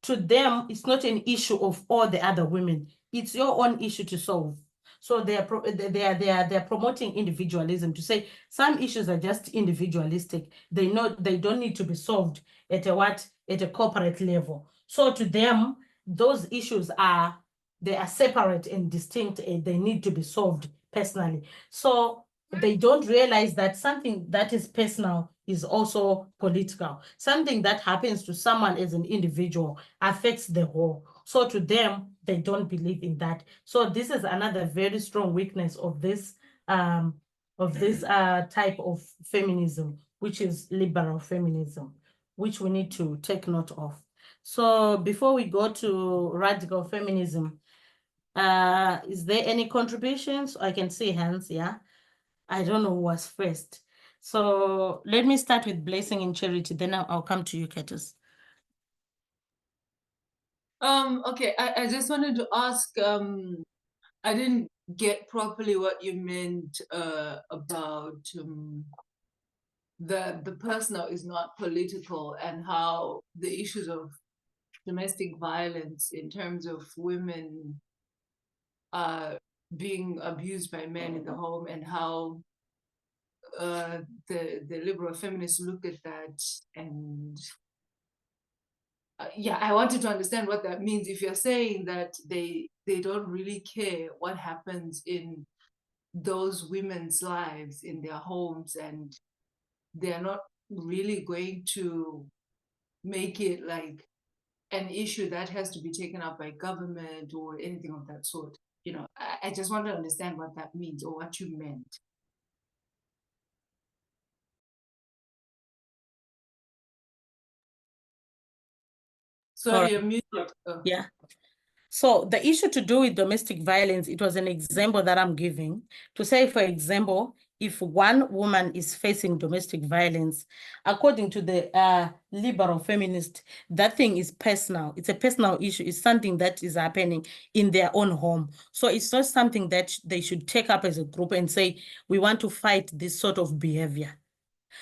to them, it's not an issue of all the other women. It's your own issue to solve. So they're promoting individualism, to say some issues are just individualistic. They don't need to be solved at a corporate level. So to them, those issues are separate and distinct, and they need to be solved personally. So they don't realize that something that is personal is also political. Something that happens to someone as an individual affects the whole. So to them, they don't believe in that. So this is another very strong weakness of this type of feminism, which is liberal feminism, which we need to take note of. So before we go to radical feminism, is there any contributions? I can see hands, yeah. I don't know who was first. So let me start with Blessing and Charity, then I'll come to you, Curtis. Okay, I just wanted to ask, I didn't get properly what you meant about the personal is not political, and how the issues of domestic violence in terms of women being abused by men in the home, and how the liberal feminists look at that. And yeah, I wanted to understand what that means. If you're saying that they don't really care what happens in those women's lives in their homes, and they're not really going to make it like an issue that has to be taken up by government or anything of that sort. You know, I just want to understand what that means, or what you meant. Sorry, you're muted. Oh. Yeah. So the issue to do with domestic violence, it was an example that I'm giving to say, for example, if one woman is facing domestic violence, according to the liberal feminist, that thing is personal. It's a personal issue. It's something that is happening in their own home. So it's not something that they should take up as a group and say, we want to fight this sort of behavior.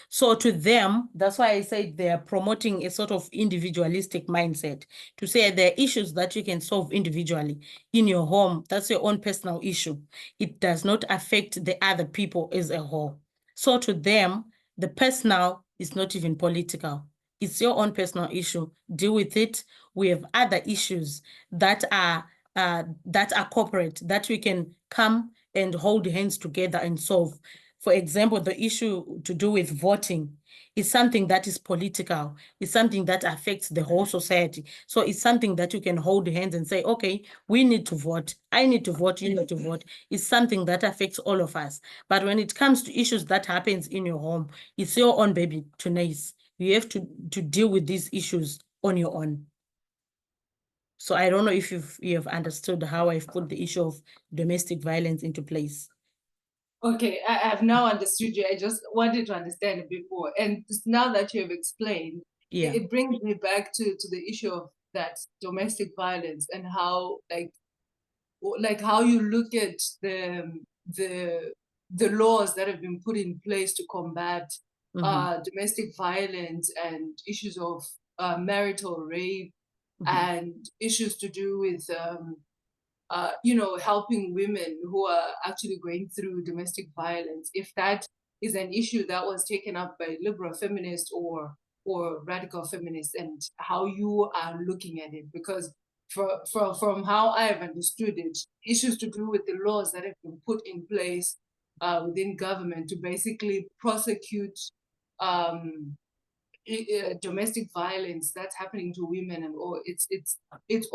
So to them, that's why I say they are promoting a sort of individualistic mindset to say there are issues that you can solve individually in your home. That's your own personal issue. It does not affect the other people as a whole. So to them, the personal is not even political. It's your own personal issue. Deal with it. We have other issues that are corporate, that we can come and hold hands together and solve. For example, the issue to do with voting is something that is political. It's something that affects the whole society. So it's something that you can hold hands and say, okay, we need to vote. I need to vote. You need to vote. It's something that affects all of us. But when it comes to issues that happens in your home, it's your own baby to nurse. You have to deal with these issues on your own. So I don't know if you have understood how I've put the issue of domestic violence into place. Okay, I've now understood you. I just wanted to understand it before. And now that you have explained, yeah, it brings me back to the issue of that domestic violence, and how like how you look at the laws that have been put in place to combat domestic violence and issues of marital rape and issues to do with you know, helping women who are actually going through domestic violence. If that is an issue that was taken up by liberal feminists or radical feminists, and how you are looking at it, because from how I have understood it, issues to do with the laws that have been put in place within government to basically prosecute domestic violence that's happening to women, and all it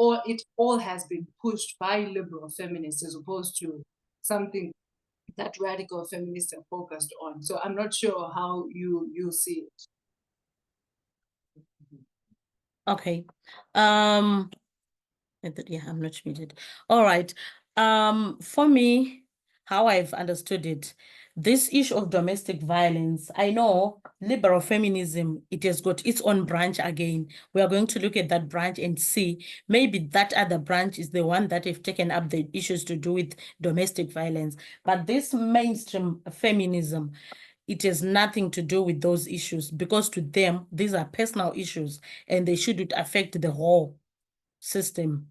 all has been pushed by liberal feminists, as opposed to something that radical feminists are focused on. So I'm not sure how you see it. Okay. Yeah, I'm not muted. All right. For me, how I've understood it, this issue of domestic violence, I know liberal feminism, it has got its own branch again. We are going to look at that branch and see maybe that other branch is the one that have taken up the issues to do with domestic violence. But this mainstream feminism, it has nothing to do with those issues, because to them, these are personal issues and they shouldn't affect the whole system.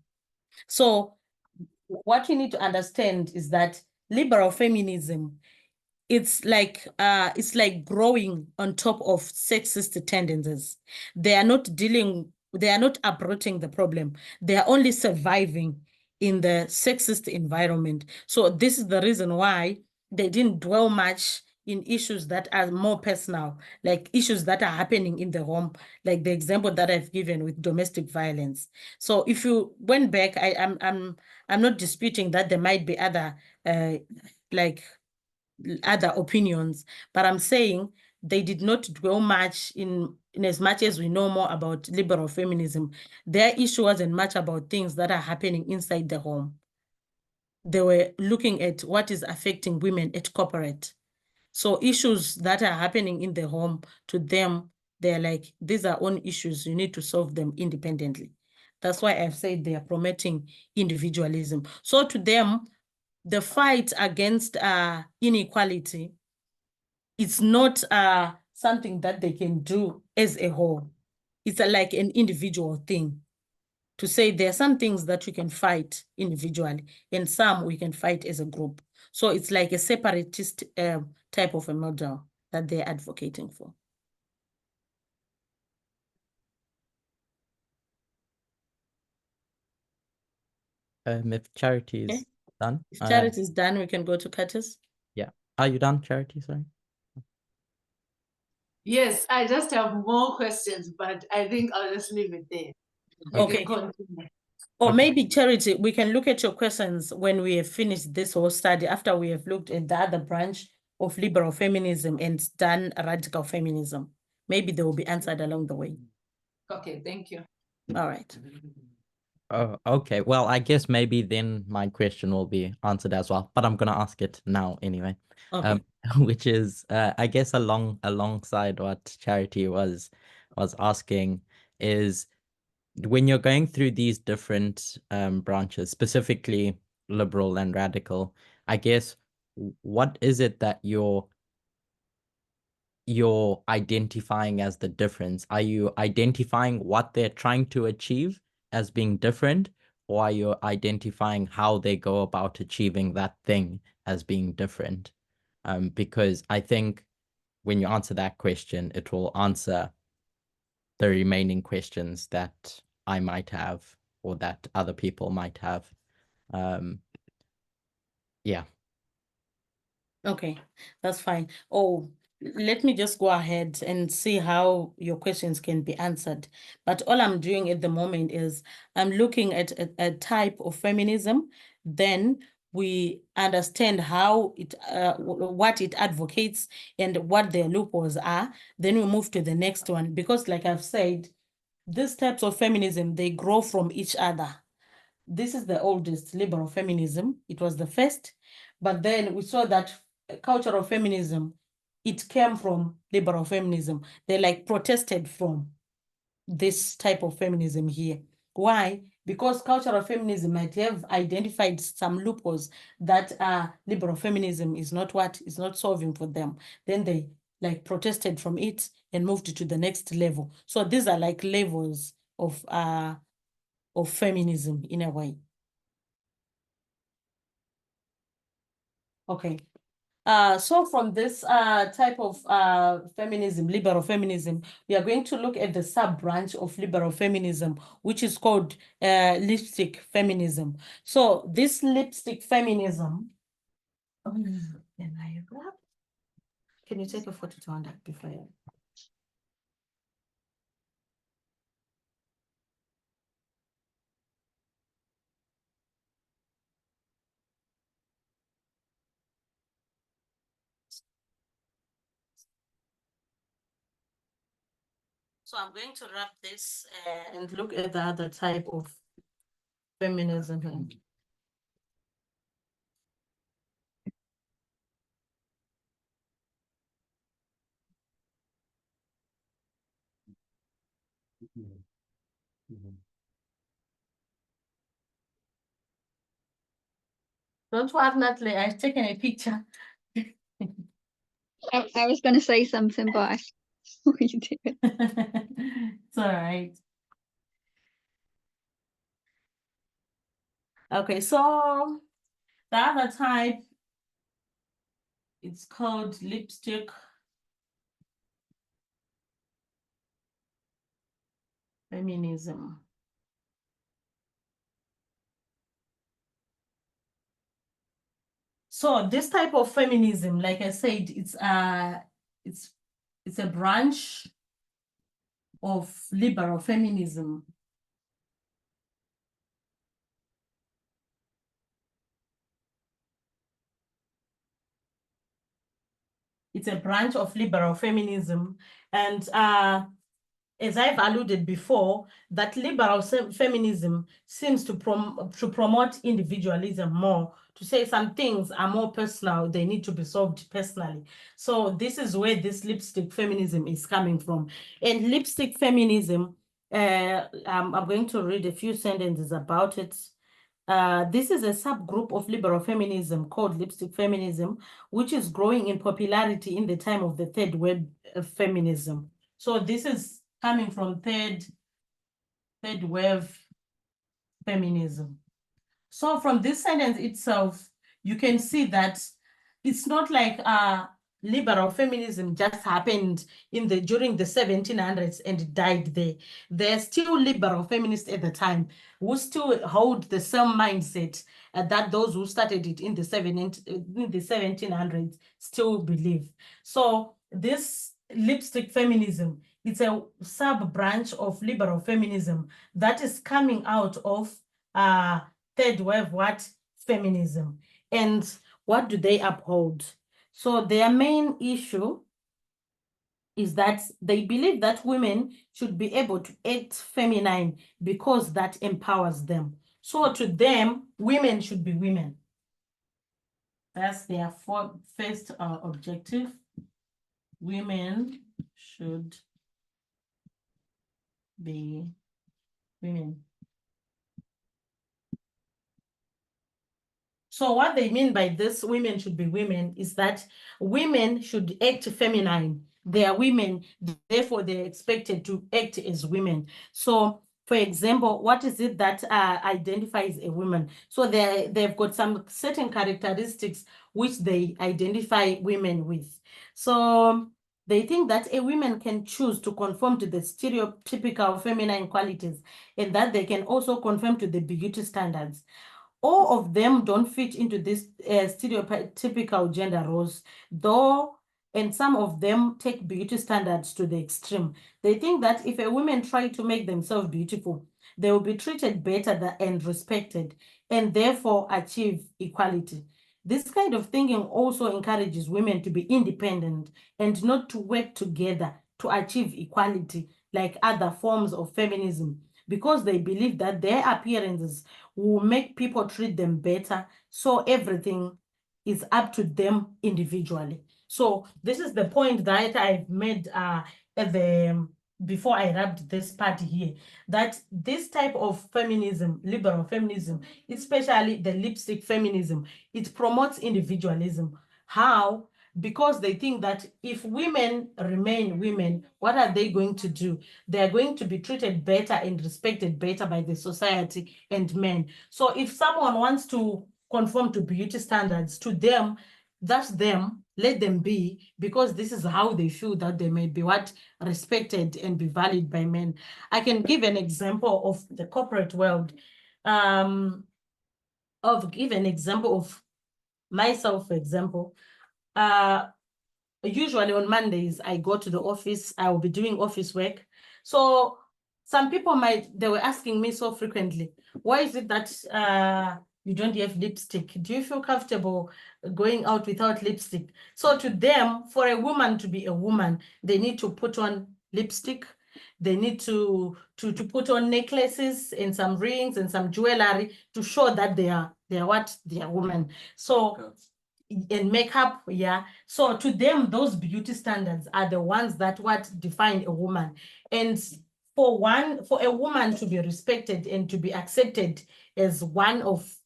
So what you need to understand is that liberal feminism, it's like growing on top of sexist tendencies. They are not uprooting the problem. They are only surviving in the sexist environment. So this is the reason why they didn't dwell much in issues that are more personal, like issues that are happening in the home, like the example that I've given with domestic violence. So if you went back, I'm not disputing that there might be other like other opinions, but I'm saying they did not dwell much in as much as we know more about liberal feminism. Their issue wasn't much about things that are happening inside the home. They were looking at what is affecting women at corporate. So issues that are happening in the home, to them, they're like, these are own issues. You need to solve them independently. That's why I've said they are promoting individualism. So to them, the fight against inequality, it's not something that they can do as a whole. It's like an individual thing. To say there are some things that we can fight individually and some we can fight as a group. So it's like a separatist type of a model that they're advocating for. If Charity is done. If Charity is done, we can go to Curtis. Yeah. Are you done, Charity? Sorry. Yes, I just have more questions, but I think I'll just leave it there. Okay. Or Okay. maybe, Charity, we can look at your questions when we have finished this whole study, after we have looked at the other branch of liberal feminism and done radical feminism. Maybe they will be answered along the way. Okay, thank you. All right. Oh, okay. Well, I guess maybe then my question will be answered as well, but I'm gonna ask it now anyway. Okay. Which is, I guess alongside what Charity was asking is, when you're going through these different branches, specifically liberal and radical, I guess what is it that you're identifying as the difference? Are you identifying what they're trying to achieve as being different, or are you identifying how they go about achieving that thing as being different? Because I think when you answer that question, it will answer the remaining questions that I might have or that other people might have. Yeah. Okay, that's fine. Oh, let me just go ahead and see how your questions can be answered. But all I'm doing at the moment is I'm looking at a type of feminism. Then we understand how it, what it advocates and what their loopholes are. Then we move to the next one, because like I've said, these types of feminism, they grow from each other. This is the oldest liberal feminism. It was the first, but then we saw that cultural feminism, it came from liberal feminism. They like protested from this type of feminism here. Why? Because cultural feminism might have identified some loopholes that liberal feminism is not solving for them. Then they like protested from it and moved to the next level. So these are like levels of feminism in a way. Okay. So from this type of feminism, liberal feminism, we are going to look at the sub-branch of liberal feminism, which is called lipstick feminism. So this lipstick feminism, can you take a photo on that before you? So I'm going to wrap this and look at the other type of feminism here. Don't worry, Natalie, I've taken a picture. I was going to say something, but I saw you do it. It's all right. Okay, so the other type, it's called lipstick feminism. So this type of feminism, like I said, it's a branch of liberal feminism. It's a branch of liberal feminism. And as I've alluded before, that liberal feminism seems to promote individualism more, to say some things are more personal, they need to be solved personally. So this is where this lipstick feminism is coming from. And lipstick feminism, I'm going to read a few sentences about it. This is a subgroup of liberal feminism called lipstick feminism, which is growing in popularity in the time of the third wave feminism. So this is coming from third wave feminism. So from this sentence itself, you can see that it's not like liberal feminism just happened during the 1700s and died there. There's still liberal feminists at the time who still hold the same mindset that those who started it in the 1700s still believe. So this lipstick feminism, it's a sub-branch of liberal feminism that is coming out of third wave feminism. And what do they uphold? So their main issue is that they believe that women should be able to act feminine because that empowers them. So to them, women should be women. That's their first objective. Women should be women. So what they mean by this, women should be women, is that women should act feminine. They are women, therefore they're expected to act as women. So for example, what is it that identifies a woman? So they've got some certain characteristics which they identify women with. So they think that a woman can choose to conform to the stereotypical feminine qualities, and that they can also conform to the beauty standards. All of them don't fit into this stereotypical gender roles, though, and some of them take beauty standards to the extreme. They think that if a woman try to make themselves beautiful, they will be treated better and respected, and therefore achieve equality. This kind of thinking also encourages women to be independent and not to work together to achieve equality like other forms of feminism, because they believe that their appearances will make people treat them better. So everything is up to them individually. So this is the point that I've made before I wrapped this part here, that this type of feminism, liberal feminism, especially the lipstick feminism, it promotes individualism. How? Because they think that if women remain women, what are they going to do? They're going to be treated better and respected better by the society and men. So if someone wants to conform to beauty standards, to them, that's them, let them be, because this is how they feel that they may be respected and be valued by men. I can give an example of the corporate world. Give an example of myself, for example. Usually on Mondays, I go to the office, I will be doing office work. So some people they were asking me so frequently, why is it that you don't have lipstick? Do you feel comfortable going out without lipstick? So to them, for a woman to be a woman, they need to put on lipstick. They need to put on necklaces and some rings and some jewelry to show that they are women. So and makeup, yeah. So to them, those beauty standards are the ones that define a woman. And for a woman to be respected and to be accepted as one of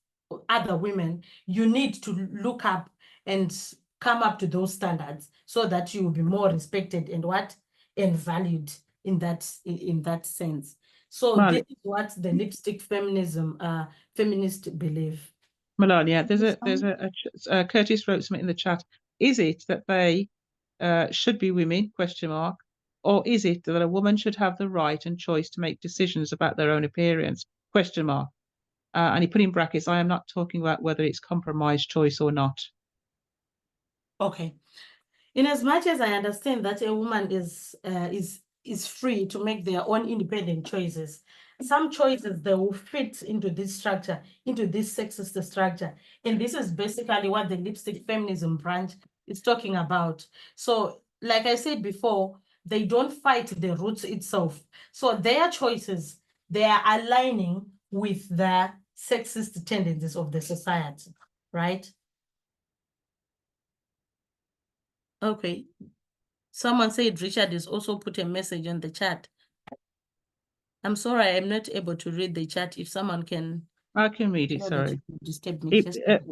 other women, you need to look up and come up to those standards so that you will be more respected and valued in that sense. So this is what the lipstick feminism feminists believe. Melania, there's a Curtis wrote something in the chat. Is it that they should be women, ? Or is it that a woman should have the right and choice to make decisions about their own appearance? ? And he put in brackets, I am not talking about whether it's compromise choice or not. Okay. In as much as I understand that a woman is free to make their own independent choices, some choices they will fit into this structure, into this sexist structure. And this is basically what the lipstick feminism branch is talking about. So, like I said before, they don't fight the roots itself. So their choices, they are aligning with the sexist tendencies of the society, right? Okay. Someone said Richard has also put a message on the chat. I'm sorry, I'm not able to read the chat. If someone can. I can read it, know that sorry. you disturb me.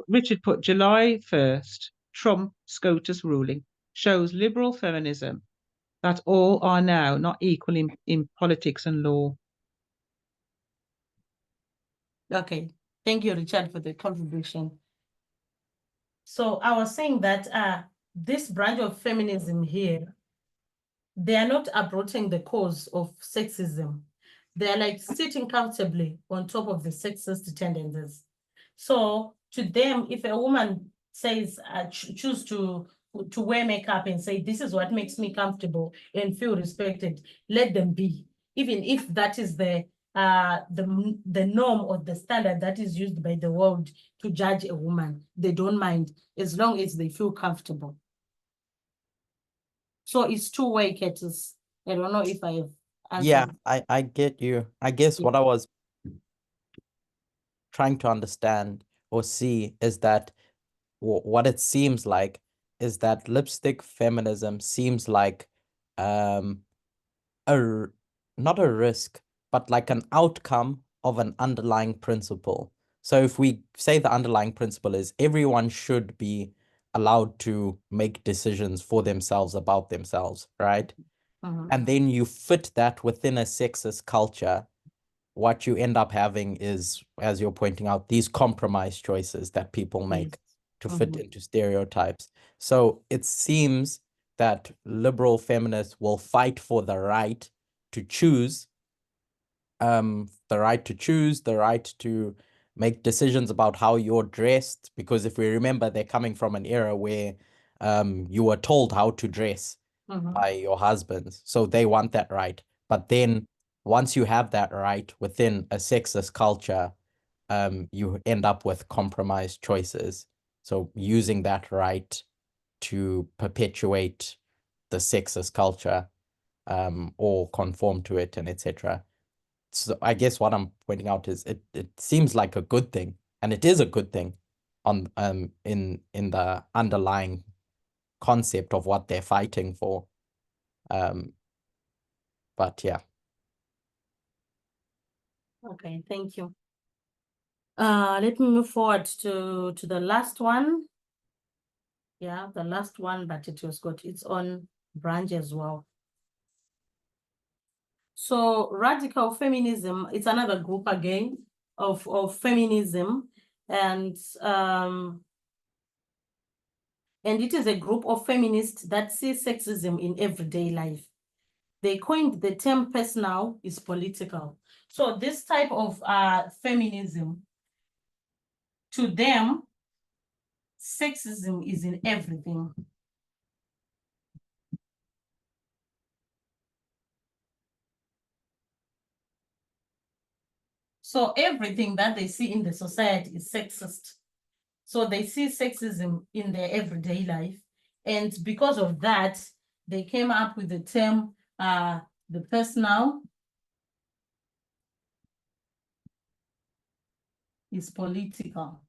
Richard put July 1st, Trump SCOTUS ruling shows liberal feminism that all are now not equal in politics and law. Okay. Thank you, Richard, for the contribution. So I was saying that this branch of feminism here, they are not uprooting the cause of sexism. They are like sitting comfortably on top of the sexist tendencies. So to them, if a woman says, choose to wear makeup and say, this is what makes me comfortable and feel respected, let them be. Even if that is the norm or the standard that is used by the world to judge a woman, they don't mind as long as they feel comfortable. So it's two-way, Curtis. I don't know if I have answered. Yeah, I get you. I guess what I was trying to understand or see is that what it seems like is that lipstick feminism seems like a not a risk, but like an outcome of an underlying principle. So if we say the underlying principle is everyone should be allowed to make decisions for themselves about themselves, right? And then you fit that within a sexist culture, what you end up having is, as you're pointing out, these compromise choices that people make to fit into stereotypes. So it seems that liberal feminists will fight for the right to choose, the right to make decisions about how you're dressed. Because if we remember, they're coming from an era where you were told how to dress by your husbands. So they want that right. But then once you have that right within a sexist culture, you end up with compromised choices. So using that right to perpetuate the sexist culture, or conform to it, and etc. So I guess what I'm pointing out is it seems like a good thing, and it is a good thing on in the underlying concept of what they're fighting for. But yeah. Okay, thank you. Let me move forward to the last one. Yeah, the last one, but it was got its own branch as well. So radical feminism, it's another group again of feminism, and it is a group of feminists that see sexism in everyday life. They coined the term personal is political. So this type of feminism, to them, sexism is in everything. So everything that they see in the society is sexist. So they see sexism in their everyday life. And because of that, they came up with the term, the personal is political.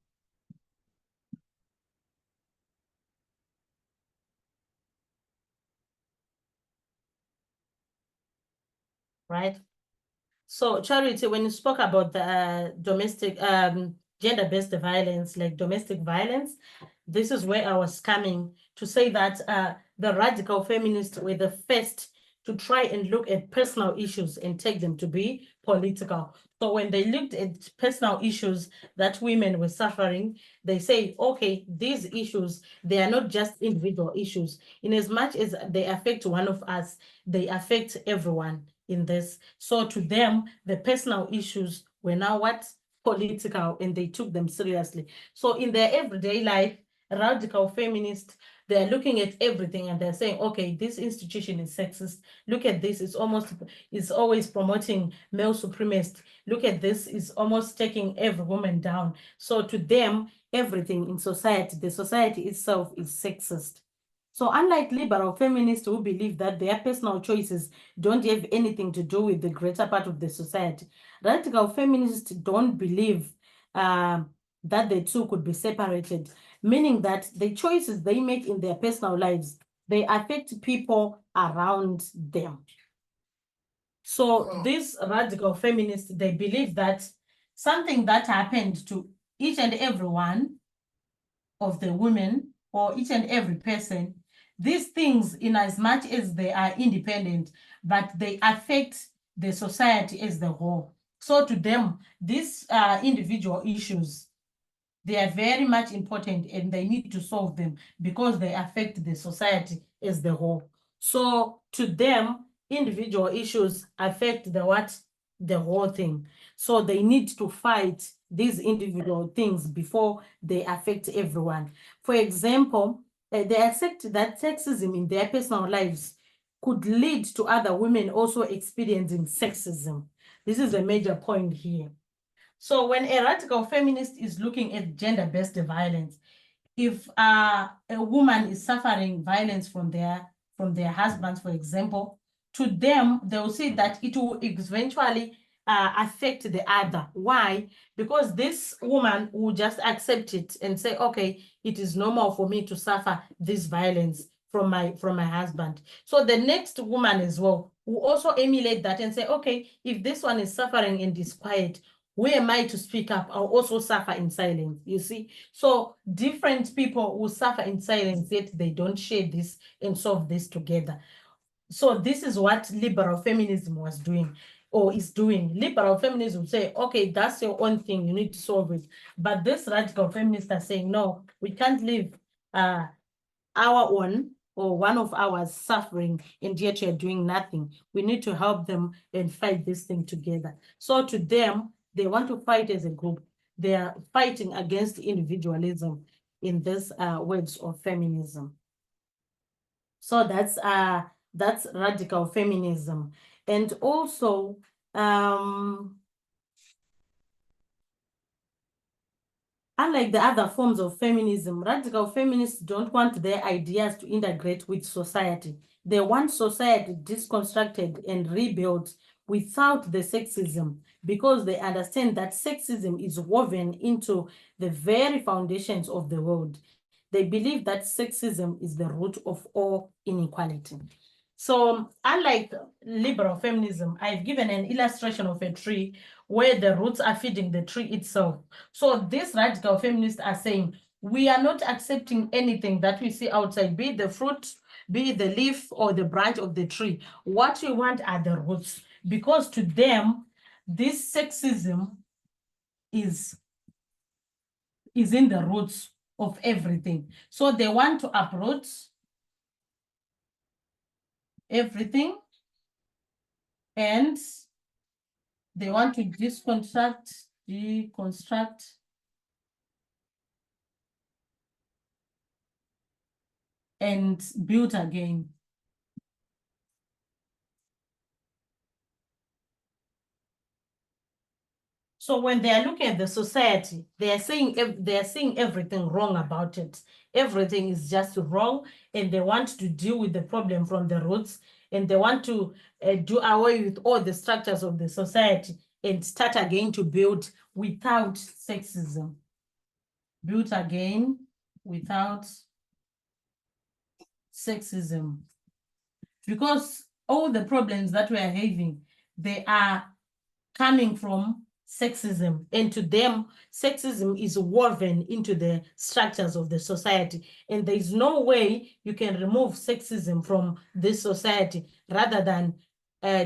Right? So Charity, when you spoke about the domestic, gender-based violence, like domestic violence, this is where I was coming to say that the radical feminists were the first to try and look at personal issues and take them to be political. So when they looked at personal issues that women were suffering, they say, okay, these issues, they are not just individual issues. In as much as they affect one of us, they affect everyone in this. So to them, the personal issues were now what? Political, and they took them seriously. So in their everyday life, radical feminists, they're looking at everything and they're saying, okay, this institution is sexist. Look at this, it's always promoting male supremacy. Look at this, it's almost taking every woman down. So to them, everything in society, the society itself is sexist. So unlike liberal feminists who believe that their personal choices don't have anything to do with the greater part of the society, radical feminists don't believe that the two could be separated, meaning that the choices they make in their personal lives, they affect people around them. So these radical feminists, they believe that something that happened to each and every one of the women or each and every person, these things, in as much as they are independent, but they affect the society as the whole. So to them, these individual issues, they are very much important and they need to solve them because they affect the society as the whole. So to them, individual issues affect the whole thing. So they need to fight these individual things before they affect everyone. For example, they accept that sexism in their personal lives could lead to other women also experiencing sexism. This is a major point here. So when a radical feminist is looking at gender-based violence, if a woman is suffering violence from their husbands, for example, to them, they will see that it will eventually affect the other. Why? Because this woman will just accept it and say, okay, it is normal for me to suffer this violence from my husband. So the next woman as well will also emulate that and say, okay, if this one is suffering and is quiet, who am I to speak up? I'll also suffer in silence, you see? So different people will suffer in silence, yet they don't share this and solve this together. So this is what liberal feminism was doing or is doing. Liberal feminism will say, okay, that's your own thing, you need to solve it. But this radical feminists are saying, no, we can't leave our own or one of ours suffering and yet you're doing nothing. We need to help them and fight this thing together. So to them, they want to fight as a group. They are fighting against individualism in this words of feminism. So that's radical feminism. And also, unlike the other forms of feminism, radical feminists don't want their ideas to integrate with society. They want society deconstructed and rebuilt without the sexism, because they understand that sexism is woven into the very foundations of the world. They believe that sexism is the root of all inequality. So unlike liberal feminism, I've given an illustration of a tree where the roots are feeding the tree itself. So these radical feminists are saying, we are not accepting anything that we see outside, be it the fruit, be it the leaf or the branch of the tree. What we want are the roots, because to them, this sexism is in the roots of everything. So they want to uproot everything and they want to deconstruct, and build again. So when they are looking at the society, they are seeing everything wrong about it. Everything is just wrong, and they want to deal with the problem from the roots, and they want to do away with all the structures of the society and start again to build without sexism. Build again without sexism. Because all the problems that we are having, they are coming from sexism, and to them, sexism is woven into the structures of the society, and there is no way you can remove sexism from this society rather than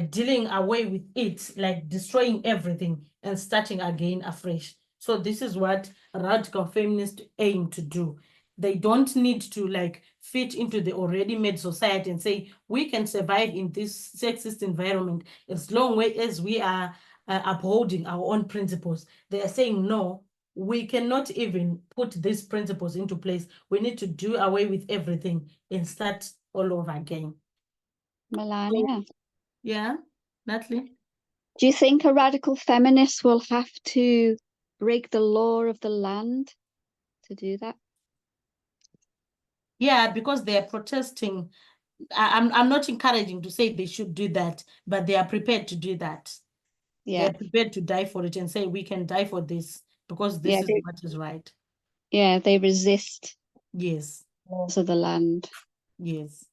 dealing away with it, like destroying everything and starting again afresh. So this is what radical feminists aim to do. They don't need to like fit into the already made society and say, we can survive in this sexist environment as long as we are upholding our own principles. They are saying, no, we cannot even put these principles into place. We need to do away with everything and start all over again. Melania, Yeah, Natalie? do you think a radical feminist will have to break the law of the land to do that? Yeah, because they are protesting. I'm not encouraging to say they should do that, but they are prepared to do that. Yeah, They're prepared to die for it and say, we can die for this because this Yeah, is what is right. yeah, they resist Yes, laws of the land. yes.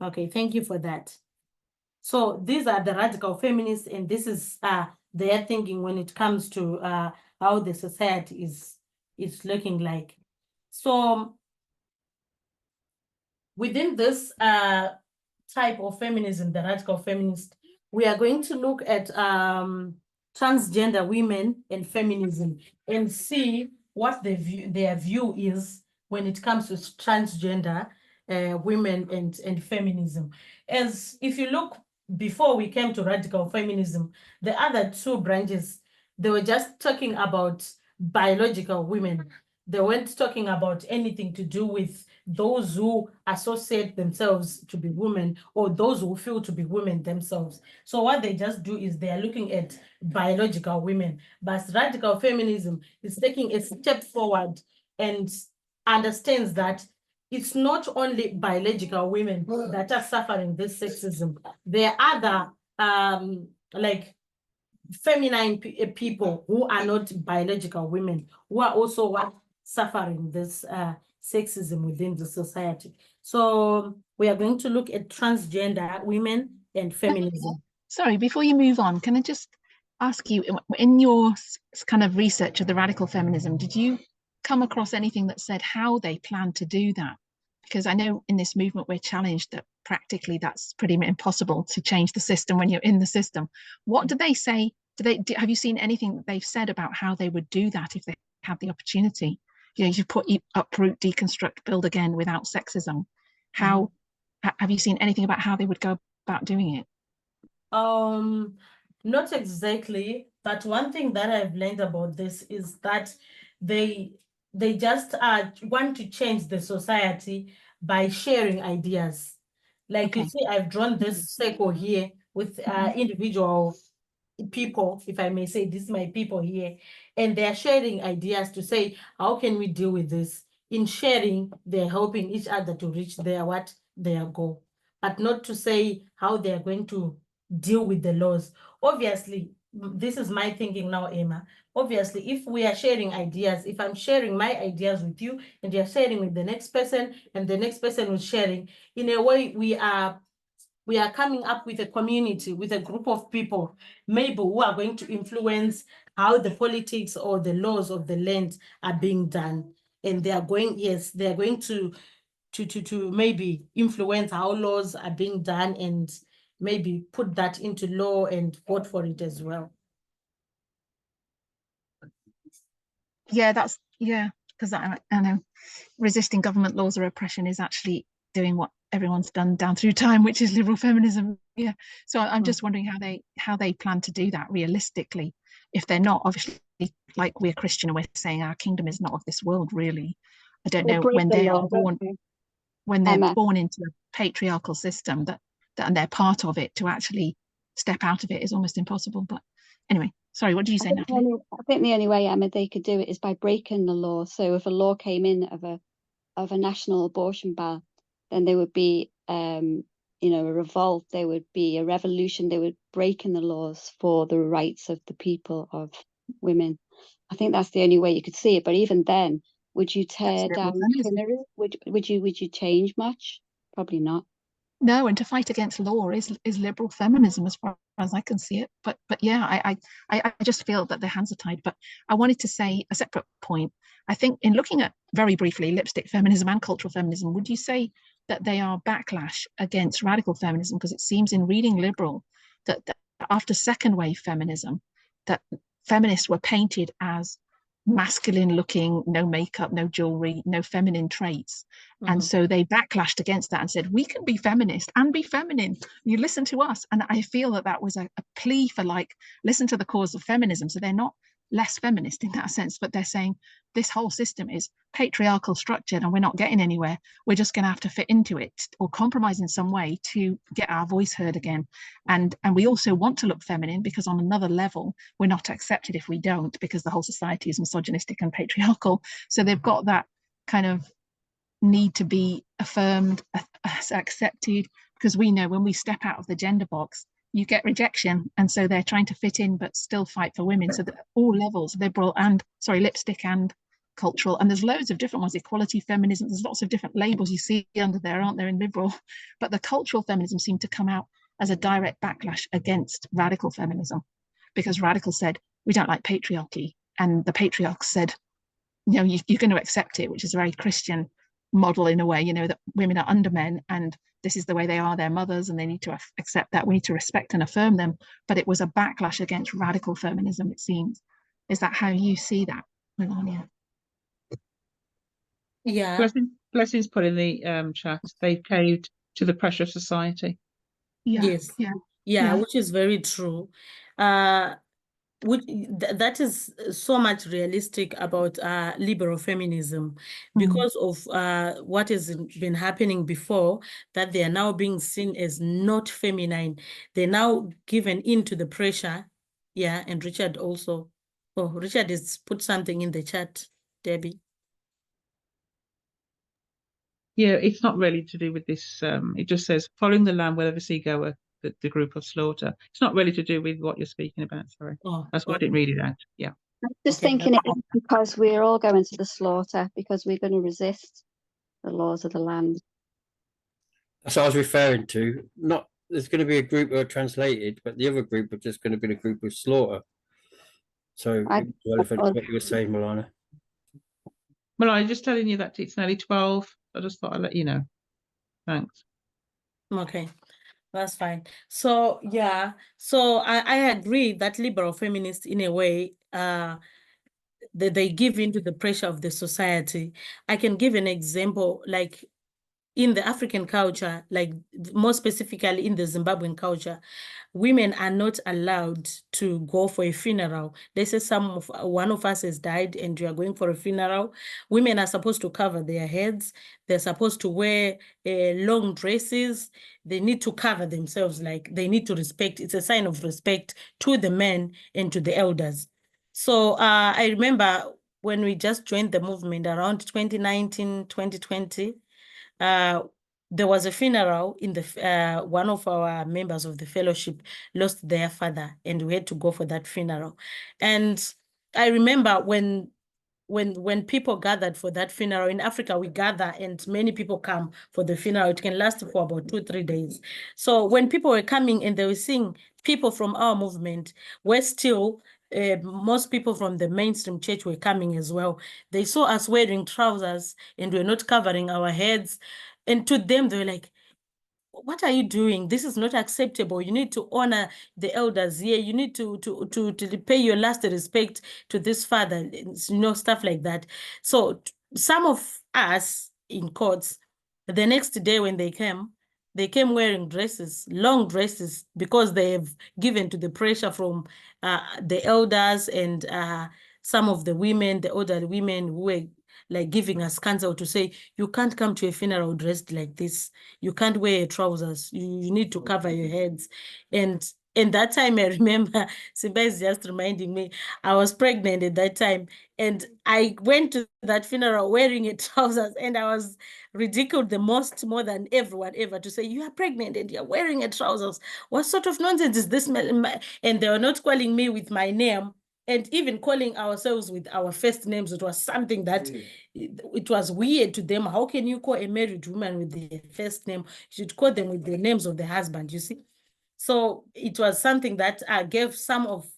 Okay, thank you for that. So these are the radical feminists, and this is their thinking when it comes to how the society is looking like. So within this type of feminism, the radical feminist, we are going to look at transgender women and feminism and see what their view is when it comes to transgender women and feminism. As if you look, before we came to radical feminism, the other two branches, they were just talking about biological women. They weren't talking about anything to do with those who associate themselves to be women or those who feel to be women themselves. So what they just do is they are looking at biological women. But radical feminism is taking a step forward and understands that it's not only biological women that are suffering this sexism. There are other like feminine people who are not biological women who are also suffering this sexism within the society. So we are going to look at transgender women and feminism. Sorry, before you move on, can I just ask you, in your kind of research of the radical feminism, did you come across anything that said how they plan to do that? Because I know in this movement we're challenged that practically that's pretty impossible to change the system when you're in the system. What do they say? Have you seen anything that they've said about how they would do that if they had the opportunity? You know, you put uproot, deconstruct, build again without sexism. How have you seen anything about how they would go about doing it? Not exactly, but one thing that I've learned about this is that they just want to change the society by sharing ideas. Like you see, I've drawn this circle here with individual people, if I may say, this is my people here, and they're sharing ideas to say, how can we deal with this? In sharing, they're helping each other to reach their goal, but not to say how they're going to deal with the laws. Obviously, this is my thinking now, Emma. Obviously, if we are sharing ideas, if I'm sharing my ideas with you and you're sharing with the next person and the next person is sharing, in a way, we are coming up with a community, with a group of people, maybe who are going to influence how the politics or the laws of the land are being done. And they are going, yes, they are going to maybe influence how laws are being done and maybe put that into law and vote for it as well. Yeah, because I know resisting government laws or oppression is actually doing what everyone's done down through time, which is liberal feminism. Yeah. So I'm just wondering how they plan to do that realistically. If they're not, obviously, like we're Christian and we're saying our kingdom is not of this world, really. I don't know when they are born, when they're born into a patriarchal system that and they're part of it, to actually step out of it is almost impossible. But anyway, sorry, what did you say, Natalie? I think the only way, Emma, they could do it is by breaking the law. So if a law came in of a national abortion ban, then there would be a revolt, there would be a revolution, they would break in the laws for the rights of the people, of women. I think that's the only way you could see it. But even then, would you tear down machinery? Would you change much? Probably not. No, and to fight against law is liberal feminism as far as I can see it. But yeah, I just feel that their hands are tied. But I wanted to say a separate point. I think in looking at very briefly lipstick feminism and cultural feminism, would you say that they are backlash against radical feminism? Because it seems in reading liberal that after second wave feminism, that feminists were painted as masculine looking, no makeup, no jewelry, no feminine traits. And so they backlashed against that and said, we can be feminist and be feminine. You listen to us. And I feel that was a plea for, like, listen to the cause of feminism. So they're not less feminist in that sense, but they're saying this whole system is patriarchal structured and we're not getting anywhere. We're just going to have to fit into it or compromise in some way to get our voice heard again. And we also want to look feminine because on another level, we're not accepted if we don't, because the whole society is misogynistic and patriarchal. So they've got that kind of need to be affirmed, accepted, because we know when we step out of the gender box, you get rejection. And so they're trying to fit in, but still fight for women. So that all levels, liberal and, lipstick and cultural. And there's loads of different ones, equality, feminism, there's lots of different labels you see under there, aren't there, in liberal? But the cultural feminism seemed to come out as a direct backlash against radical feminism, because radical said, we don't like patriarchy. And the patriarchs said, you know, you're going to accept it, which is a very Christian model in a way, you know, that women are under men and this is the way they are, their mothers, and they need to accept that. We need to respect and affirm them. But it was a backlash against radical feminism, it seems. Is that how you see that, Melania? Yeah. Blessings put in the chat. They've caved to the pressure of society. Yeah. Yes. Yeah, which is very true. That is so much realistic about liberal feminism, because of what has been happening before, that they are now being seen as not feminine. They're now given into the pressure. Yeah, and Richard also. Oh, Richard has put something in the chat, Debbie. Yeah, it's not really to do with this. It just says, following the lamb wherever sea goeth, the group of slaughter. It's not really to do with what you're speaking about, sorry. That's why I didn't read it out. Yeah. I'm just thinking it is because we're all going to the slaughter, because we're going to resist the laws of the land. That's what I was referring to. Not there's going to be a group who are translated, but the other group are just going to be the group of slaughter. So relevant to what you were saying, Melania. Melania, just telling you that it's nearly 12. I just thought I'd let you know. Thanks. Okay, that's fine. So yeah, so I agree that liberal feminists, in a way, that they give into the pressure of the society. I can give an example, like in the African culture, like more specifically in the Zimbabwean culture, women are not allowed to go for a funeral. They say one of us has died and you are going for a funeral. Women are supposed to cover their heads. They're supposed to wear long dresses. They need to cover themselves, like they need to respect. It's a sign of respect to the men and to the elders. So I remember when we just joined the movement around 2019, 2020, there was a funeral in the one of our members of the fellowship lost their father, and we had to go for that funeral. And I remember when people gathered for that funeral in Africa, we gather and many people come for the funeral. It can last for about 2-3 days. So when people were coming and they were seeing people from our movement, we're still most people from the mainstream church were coming as well. They saw us wearing trousers and we're not covering our heads. And to them, they were like, what are you doing? This is not acceptable. You need to honor the elders here. You need to pay your last respect to this father, you know, stuff like that. So some of us in courts, the next day when they came wearing dresses, long dresses, because they have given to the pressure from the elders and some of the women, the older women who were like giving us counsel to say, you can't come to a funeral dressed like this. You can't wear trousers. You need to cover your heads. And in that time, I remember, Siba is just reminding me, I was pregnant at that time. And I went to that funeral wearing a trousers, and I was ridiculed the most, more than everyone ever, to say, you are pregnant and you're wearing a trousers. What sort of nonsense is this? And they were not calling me with my name. And even calling ourselves with our first names, it was something that it was weird to them. How can you call a married woman with the first name? You should call them with the names of the husband, you see? So it was something that gave some of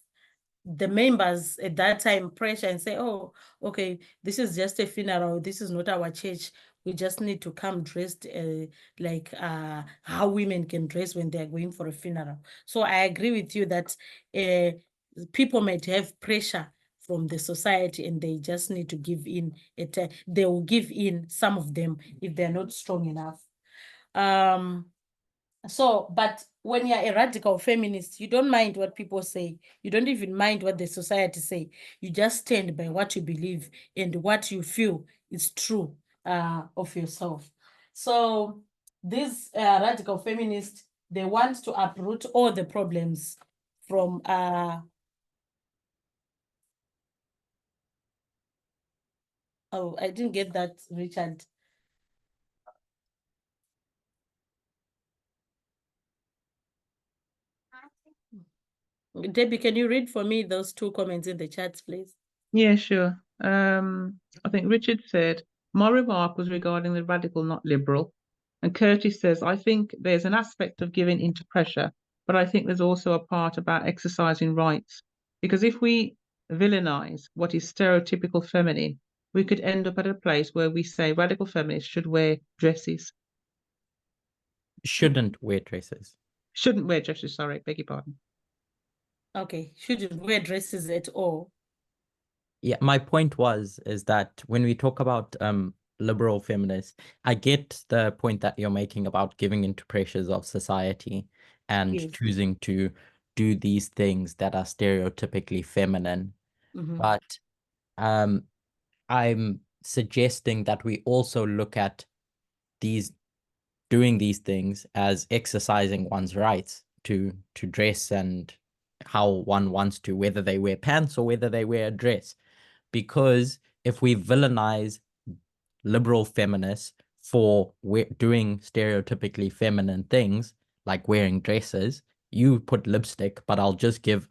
the members at that time pressure and say, oh, okay, this is just a funeral. This is not our church. We just need to come dressed like how women can dress when they're going for a funeral. So I agree with you that people might have pressure from the society and they just need to give in. They will give in, some of them, if they're not strong enough. So, but when you're a radical feminist, you don't mind what people say. You don't even mind what the society say. You just stand by what you believe and what you feel is true of yourself. So these radical feminists, they want to uproot all the problems from oh, I didn't get that, Richard. Debbie, can you read for me those two comments in the chat, please? Yeah, sure. I think Richard said, my remark was regarding the radical, not liberal. And Curtis says, I think there's an aspect of giving into pressure, but I think there's also a part about exercising rights. Because if we villainize what is stereotypical feminine, we could end up at a place where we say radical feminists should wear dresses. Shouldn't wear dresses. Shouldn't wear dresses, sorry, beg your pardon. Okay, shouldn't wear dresses at all. Yeah, my point is that when we talk about liberal feminists, I get the point that you're making about giving into pressures of society and Yes. choosing to do these things that are stereotypically feminine. But I'm suggesting that we also look at doing these things as exercising one's rights to dress and how one wants to, whether they wear pants or whether they wear a dress. Because if we villainize liberal feminists for doing stereotypically feminine things like wearing dresses, you put lipstick, but I'll just give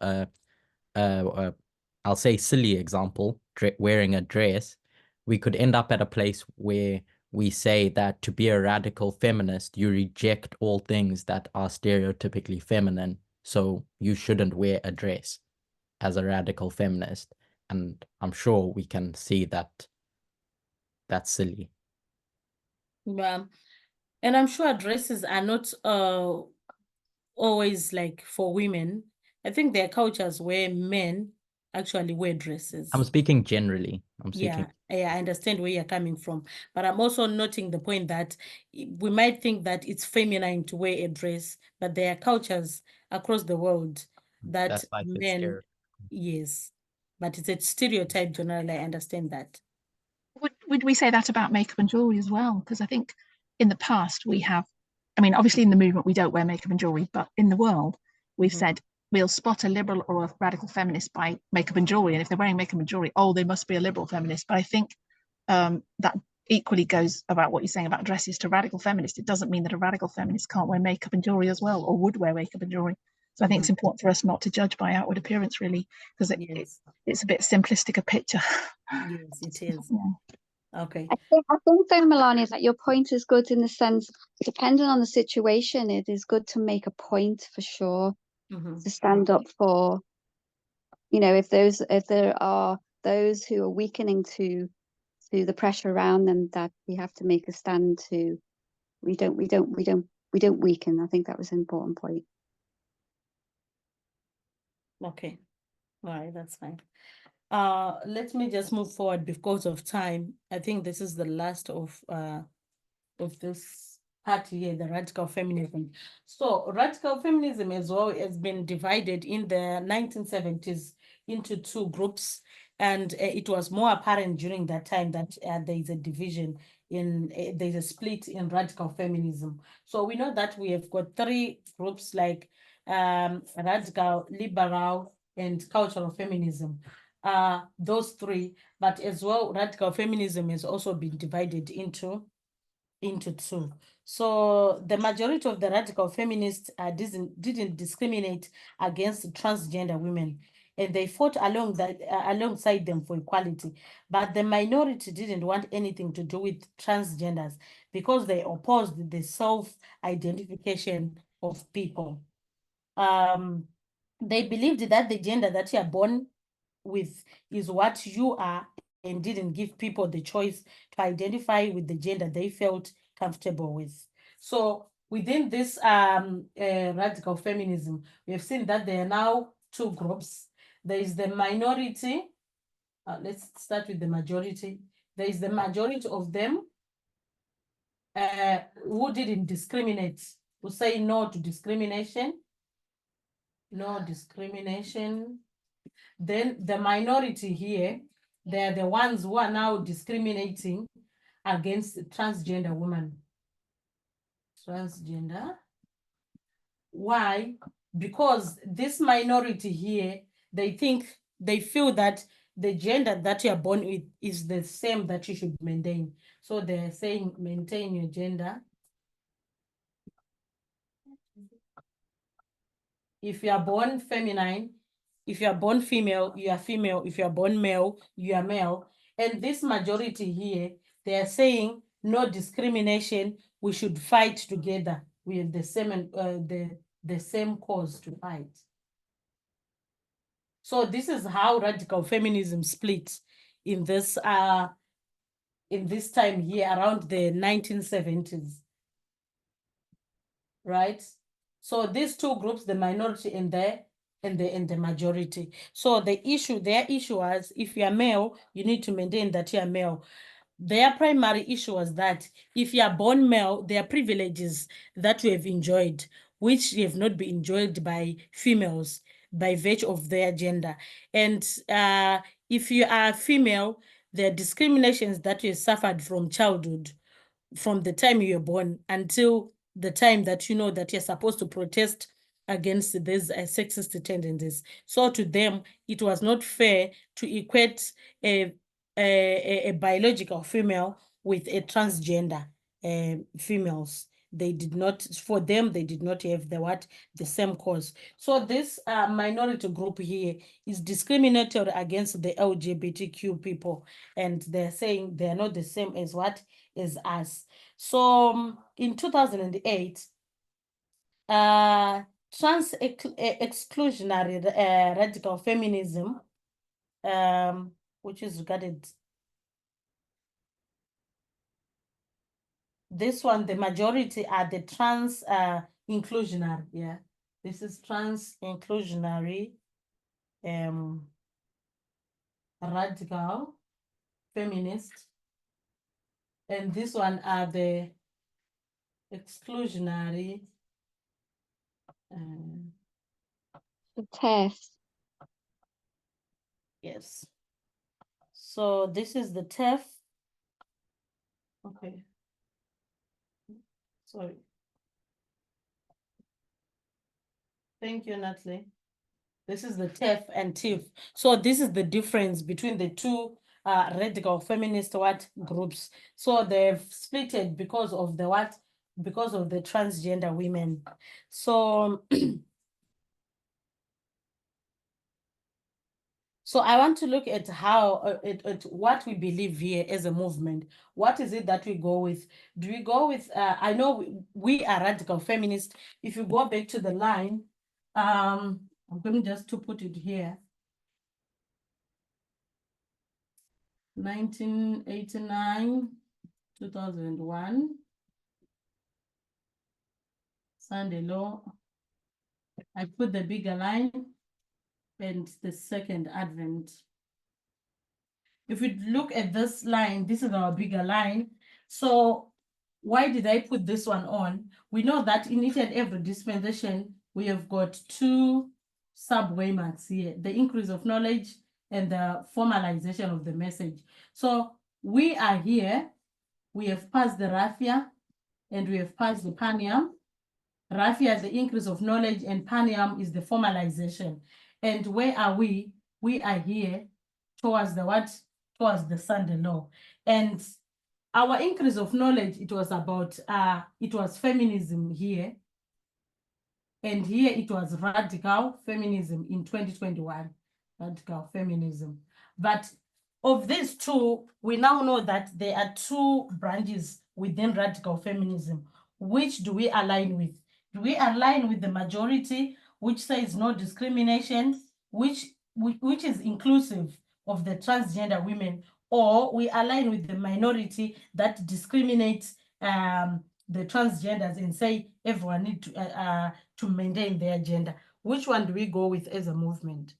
I'll say silly example, wearing a dress, we could end up at a place where we say that to be a radical feminist, you reject all things that are stereotypically feminine. So you shouldn't wear a dress as a radical feminist. And I'm sure we can see that that's silly. Yeah. And I'm sure dresses are not always like for women. I think there are cultures where men actually wear dresses. I'm speaking generally. Yeah, I understand where you're coming from. But I'm also noting the point that we might think that it's feminine to wear a dress, but there are cultures across the world that That's like men, yes, but it's a stereotype generally. I understand that. Would we say that about makeup and jewelry as well? Because I think in the past we have, I mean, obviously in the movement we don't wear makeup and jewelry, but in the world we've said we'll spot a liberal or a radical feminist by makeup and jewelry. And if they're wearing makeup and jewelry, oh, they must be a liberal feminist. But I think that equally goes about what you're saying about dresses to radical feminist. It doesn't mean that a radical feminist can't wear makeup and jewelry as well, or would wear makeup and jewelry. So I think it's important for us not to judge by outward appearance, really, because it's a bit simplistic a picture. Yes, it is. Yeah. Okay. I think though, Melania, that your point is good in the sense, depending on the situation, it is good to make a point for sure, to stand up for, you know, if there are those who are weakening to the pressure around them, that we have to make a stand to, we don't weaken. I think that was an important point. Okay. All right, that's fine. Let me just move forward because of time. I think this is the last of this part here, the radical feminism. So radical feminism as well has been divided in the 1970s into two groups. And it was more apparent during that time that there is a division there's a split in radical feminism. So we know that we have got three groups like radical, liberal, and cultural feminism. Those three, but as well, radical feminism has also been divided into two. So the majority of the radical feminists didn't discriminate against transgender women, and they fought alongside them for equality. But the minority didn't want anything to do with transgenders because they opposed the self-identification of people. They believed that the gender that you are born with is what you are, and didn't give people the choice to identify with the gender they felt comfortable with. So within this radical feminism, we have seen that there are now two groups. There is the minority. Let's start with the majority. There is the majority of them who didn't discriminate who say no to discrimination. No discrimination. Then the minority here, they're the ones who are now discriminating against transgender women. Transgender. Why? Because this minority here, they feel that the gender that you are born with is the same that you should maintain. So they're saying maintain your gender. If you are born feminine, if you are born female, you are female. If you are born male, you are male. And this majority here, they are saying no discrimination. We should fight together. We have the same cause to fight. So this is how radical feminism splits in this time here around the 1970s. Right? So these two groups, the minority and the majority. So their issue was, if you are male, you need to maintain that you are male. Their primary issue was that if you are born male, there are privileges that we have enjoyed, which have not been enjoyed by females by virtue of their gender. And if you are female, there are discriminations that you suffered from childhood, from the time you were born until the time that you know that you're supposed to protest against these sexist tendencies. So to them, it was not fair to equate a biological female with a transgender females. They did not, for them, they did not have the same cause. So this minority group here is discriminatory against the LGBTQ people, and they're saying they're not the same as as us. So in 2008, trans exclusionary radical feminism, which is regarded, this one, the majority are the trans inclusionary. Yeah, this is trans inclusionary radical feminist, and this one are the exclusionary the test. yes. So this is the TEF. Okay. Sorry. Thank you, Natalie. This is the TEF and TIF. So this is the difference between the two radical feminist groups. So they've splitted because of the because of the transgender women. So so I want to look at how at what we believe here as a movement. What is it that we go with? Do we go with? I know we are radical feminists. If you go back to the line, I'm going just to put it here. 1989, 2001, Sunday law. I put the bigger line and the second advent. If we look at this line, this is our bigger line. So why did I put this one on? We know that in each and every dispensation, we have got two sub-waymarks here, the increase of knowledge and the formalization of the message. So we are here, we have passed the raffia and we have passed the panium. Raffia is the increase of knowledge and panium is the formalization. And where are we? We are here towards the towards the Sunday law. And our increase of knowledge, it was about, it was feminism here. And here it was radical feminism in 2021, radical feminism. But of these two, we now know that there are two branches within radical feminism. Which do we align with? Do we align with the majority, which says no discrimination, which is inclusive of the transgender women, or we align with the minority that discriminates the transgenders and say everyone need to maintain their gender? Which one do we go with as a movement?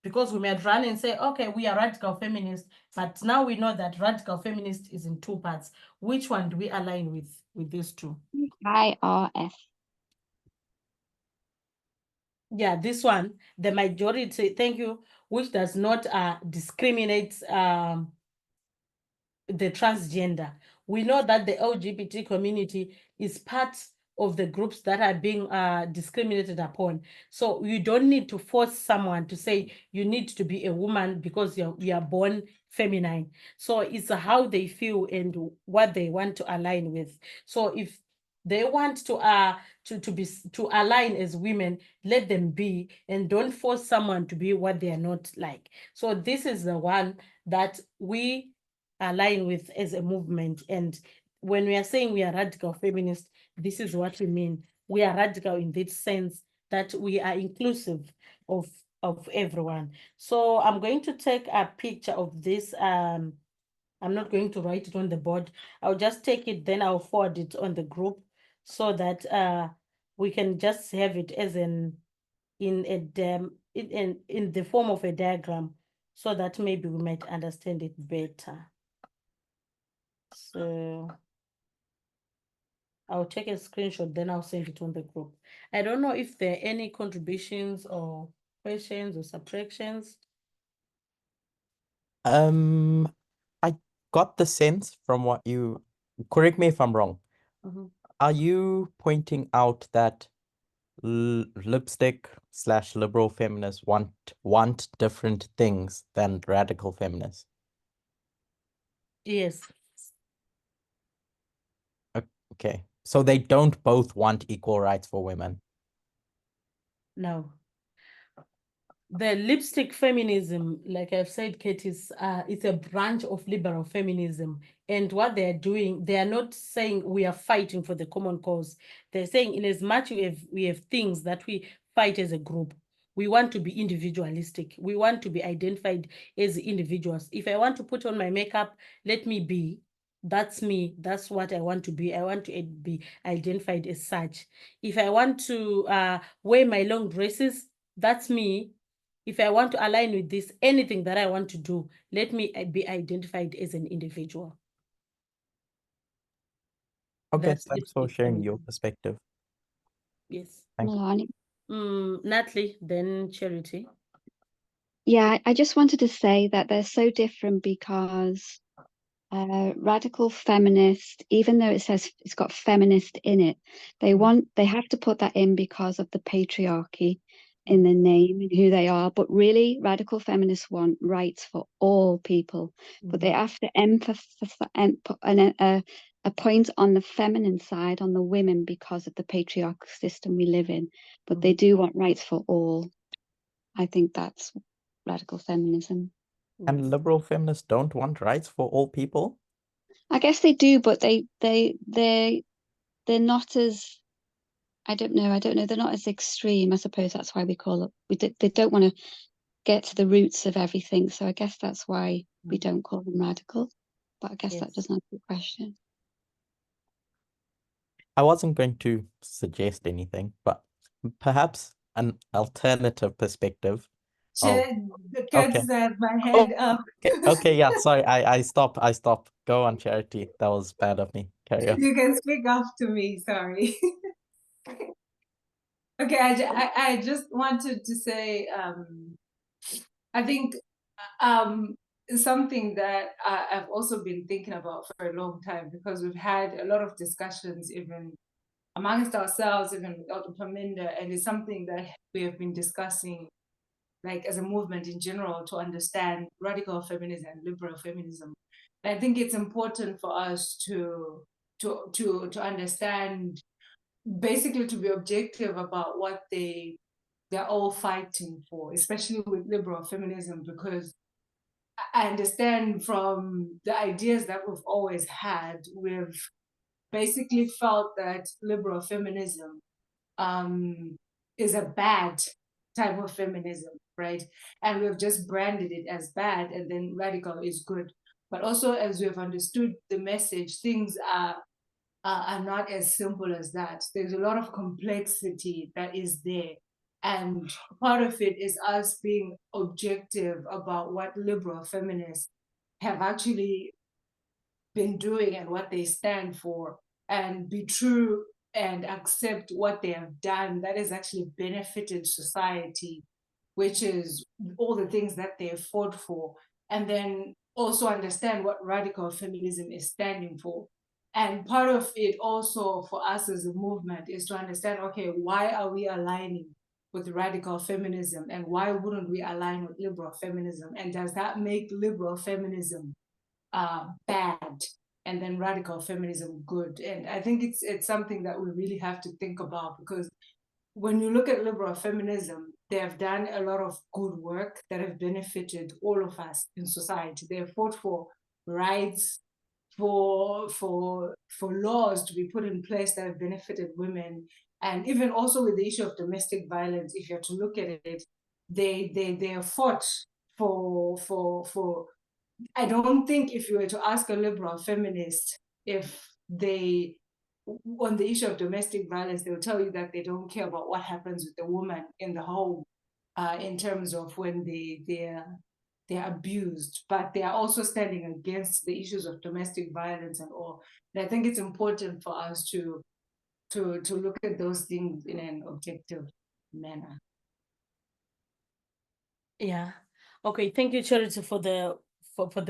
because we might run and say, okay, we are radical feminists, but now we know that radical feminist is in two parts. Which one do we align with these two? IRF. Yeah, this one, the majority, thank you, which does not discriminate the transgender. We know that the LGBT community is part of the groups that are being discriminated upon. So you don't need to force someone to say you need to be a woman because you are born feminine. So it's how they feel and what they want to align with. So if they want to align as women, let them be, and don't force someone to be what they are not like. So this is the one that we align with as a movement. And when we are saying we are radical feminists, this is what we mean. We are radical in this sense that we are inclusive of everyone. So I'm going to take a picture of this. I'm not going to write it on the board. I'll just take it, then I'll forward it on the group so that we can just have it as in the form of a diagram, so that maybe we might understand it better. So I'll take a screenshot, then I'll send it on the group. I don't know if there are any contributions or questions or subtractions. I got the sense from what you, correct me if I'm wrong. Are you pointing out that lipstick / liberal feminists want different things than radical feminists? Yes. Okay, so they don't both want equal rights for women? No. The lipstick feminism, like I've said, Kate, it's a branch of liberal feminism. And what they're doing, they are not saying we are fighting for the common cause. They're saying in as much we have things that we fight as a group, we want to be individualistic. We want to be identified as individuals. If I want to put on my makeup, let me be. That's me. That's what I want to be. I want to be identified as such. If I want to wear my long dresses, that's me. If I want to align with this, anything that I want to do, let me be identified as an individual. Okay, That's thanks for sharing your perspective. Yes. Thank you. Melania. Natalie, then Charity. Yeah, I just wanted to say that they're so different because radical feminist, even though it says it's got feminist in it, they have to put that in because of the patriarchy in the name and who they are. But really, radical feminists want rights for all people, but they have to emphasize a point on the feminine side, on the women, because of the patriarchal system we live in. But they do want rights for all. I think that's radical feminism. And liberal feminists don't want rights for all people? I guess they do, but they're not as, I don't know, they're not as extreme. I suppose that's why we call it, they don't want to get to the roots of everything. So I guess that's why we don't call them radical. But I guess that doesn't answer the question. I wasn't going to suggest anything, but perhaps an alternative perspective. The cat has my hand up. Okay, yeah, sorry, I stop. Go on, Charity. That was bad of me. Carry on. You can speak after me, sorry. Okay, I just wanted to say, I think something that I've also been thinking about for a long time, because we've had a lot of discussions even amongst ourselves, even without Paminda, and it's something that we have been discussing like as a movement in general to understand radical feminism and liberal feminism. And I think it's important for us to understand, basically to be objective about what they're all fighting for, especially with liberal feminism, because I understand from the ideas that we've always had, we've basically felt that liberal feminism is a bad type of feminism, right? And we've just branded it as bad, and then radical is good. But also, as we have understood the message, things are not as simple as that. There's a lot of complexity that is there. And part of it is us being objective about what liberal feminists have actually been doing and what they stand for, and be true and accept what they have done that has actually benefited society, which is all the things that they fought for, and then also understand what radical feminism is standing for. And part of it also for us as a movement is to understand, okay, why are we aligning with radical feminism, and why wouldn't we align with liberal feminism? And does that make liberal feminism bad and then radical feminism good? And I think it's something that we really have to think about, because when you look at liberal feminism, they have done a lot of good work that have benefited all of us in society. They have fought for rights, for laws to be put in place that have benefited women. And even also with the issue of domestic violence, if you have to look at it, they have fought for I don't think if you were to ask a liberal feminist if they, on the issue of domestic violence, they'll tell you that they don't care about what happens with the woman in the home, in terms of when they're abused, but they are also standing against the issues of domestic violence and all. And I think it's important for us to look at those things in an objective manner. Yeah. Okay. Thank you, Charity, for the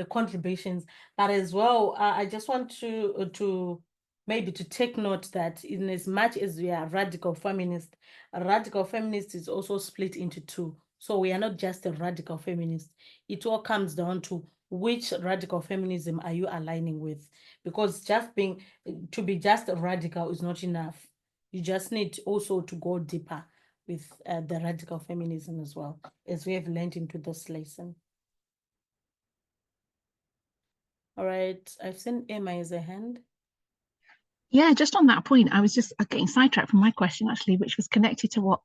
contributions. But as well, I just want to maybe to take note that in as much as we are radical feminist is also split into two. So we are not just a radical feminist. It all comes down to which radical feminism are you aligning with? Because to be just a radical is not enough. You just need also to go deeper with the radical feminism as well, as we have learned into this lesson. All right, I've seen Emma as a hand. Yeah, just on that point, I was just getting sidetracked from my question, actually, which was connected to what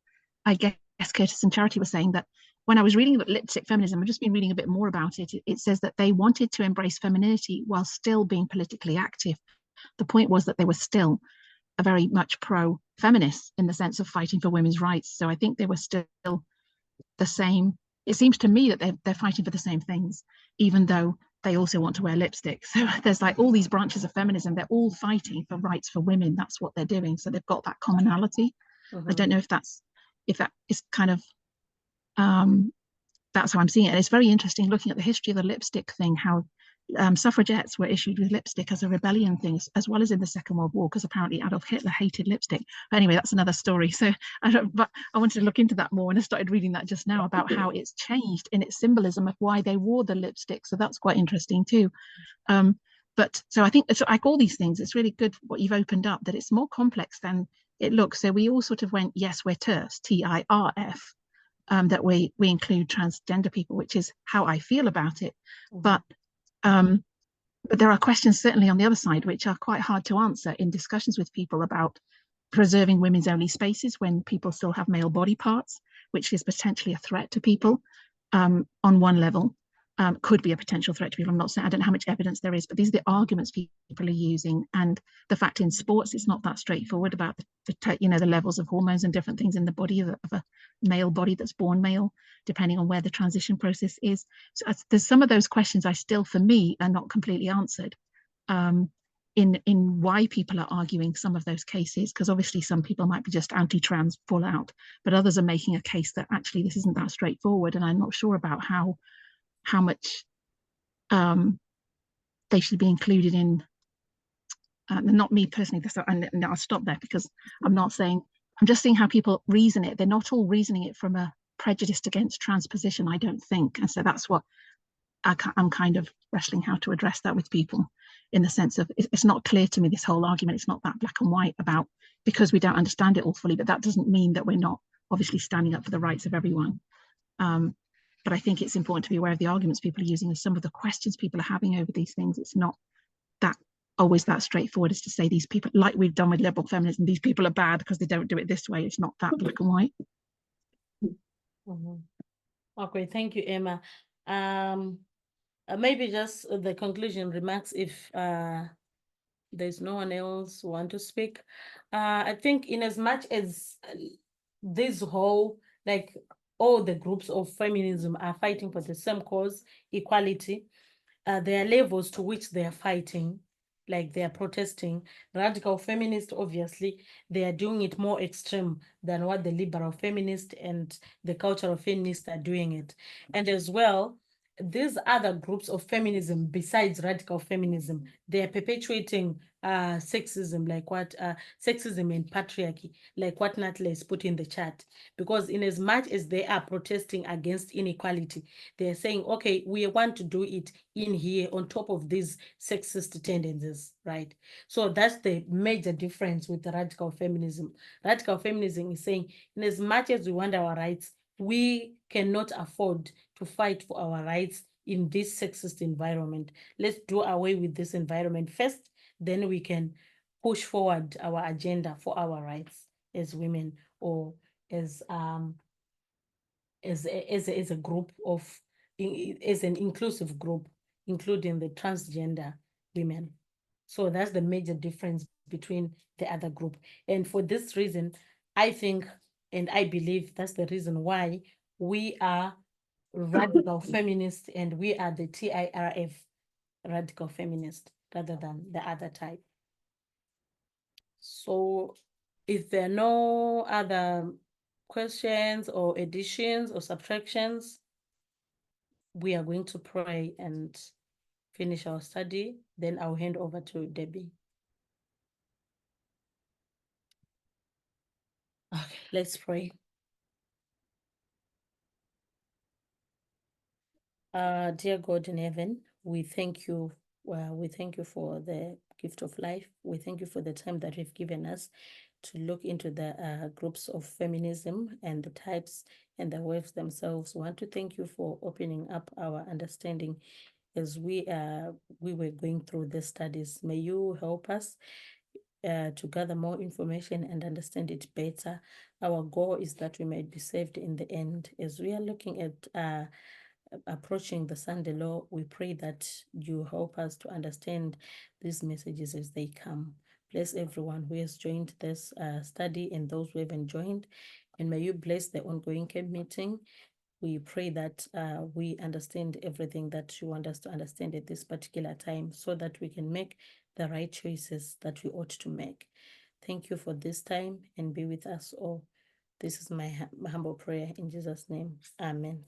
I guess Curtis and Charity were saying, that when I was reading about lipstick feminism, I've just been reading a bit more about it. It says that they wanted to embrace femininity while still being politically active. The point was that they were still a very much pro-feminist in the sense of fighting for women's rights. So I think they were still the same. It seems to me that they're fighting for the same things, even though they also want to wear lipstick. So there's like all these branches of feminism, they're all fighting for rights for women. That's what they're doing. So they've got that commonality. I don't know if that is kind of that's how I'm seeing it. And it's very interesting looking at the history of the lipstick thing, how suffragettes were issued with lipstick as a rebellion thing, as well as in the Second World War, because apparently Adolf Hitler hated lipstick. But anyway, that's another story. So but I wanted to look into that more, and I started reading that just now about how it's changed in its symbolism of why they wore the lipstick. So that's quite interesting too. But so I think it's like all these things, it's really good what you've opened up, that it's more complex than it looks. So we all sort of went, yes, we're TERF, TIRF, that we include transgender people, which is how I feel about it. But there are questions certainly on the other side which are quite hard to answer in discussions with people about preserving women's only spaces when people still have male body parts, which is potentially a threat to people on one level. Could be a potential threat to people. I'm not saying, I don't know how much evidence there is, but these are the arguments people are using. And the fact in sports, it's not that straightforward about the levels of hormones and different things in the body of a male body that's born male, depending on where the transition process is. So there's some of those questions I still, for me, are not completely answered in why people are arguing some of those cases, because obviously some people might be just anti-trans full out, but others are making a case that actually this isn't that straightforward, and I'm not sure about how much they should be included in, not me personally, and I'll stop there because I'm not saying, I'm just seeing how people reason it. They're not all reasoning it from a prejudice against transposition, I don't think. And so that's what I'm kind of wrestling how to address that with people, in the sense of it's not clear to me, this whole argument. It's not that black and white about, because we don't understand it all fully, but that doesn't mean that we're not obviously standing up for the rights of everyone. But I think it's important to be aware of the arguments people are using and some of the questions people are having over these things. It's not that always that straightforward as to say these people, like we've done with liberal feminism, these people are bad because they don't do it this way. It's not that black and white. Okay, thank you, Emma. Maybe just the conclusion remarks, if there's no one else who want to speak. I think in as much as this whole like all the groups of feminism are fighting for the same cause, equality. There are levels to which they are fighting, like they are protesting. Radical feminists, obviously, they are doing it more extreme than what the liberal feminists and the cultural feminists are doing it. And as well, these other groups of feminism besides radical feminism, they are perpetuating sexism, like what sexism and patriarchy, like what Nyathi has put in the chat. Because in as much as they are protesting against inequality, they're saying, okay, we want to do it in here on top of these sexist tendencies, right? So that's the major difference with the radical feminism. Radical feminism is saying, in as much as we want our rights, we cannot afford to fight for our rights in this sexist environment. Let's do away with this environment first, then we can push forward our agenda for our rights as women, or as a group of, as an inclusive group, including the transgender women. So that's the major difference between the other group. And for this reason, I think, and I believe that's the reason why we are radical feminists and we are the TIRF radical feminist rather than the other type. So if there are no other questions or additions or subtractions, we are going to pray and finish our study. Then I'll hand over to Debbie. Okay, let's pray. Dear God in heaven, we thank you. We thank you for the gift of life. We thank you for the time that you've given us to look into the groups of feminism and the types and the waves themselves. We want to thank you for opening up our understanding as we were going through the studies. May you help us to gather more information and understand it better. Our goal is that we might be saved in the end. As we are looking at approaching the Sunday law, we pray that you help us to understand these messages as they come. Bless everyone who has joined this study and those who haven't joined. And may you bless the ongoing camp meeting. We pray that we understand everything that you want us to understand at this particular time so that we can make the right choices that we ought to make. Thank you for this time and be with us all. This is my humble prayer in Jesus' name. Amen.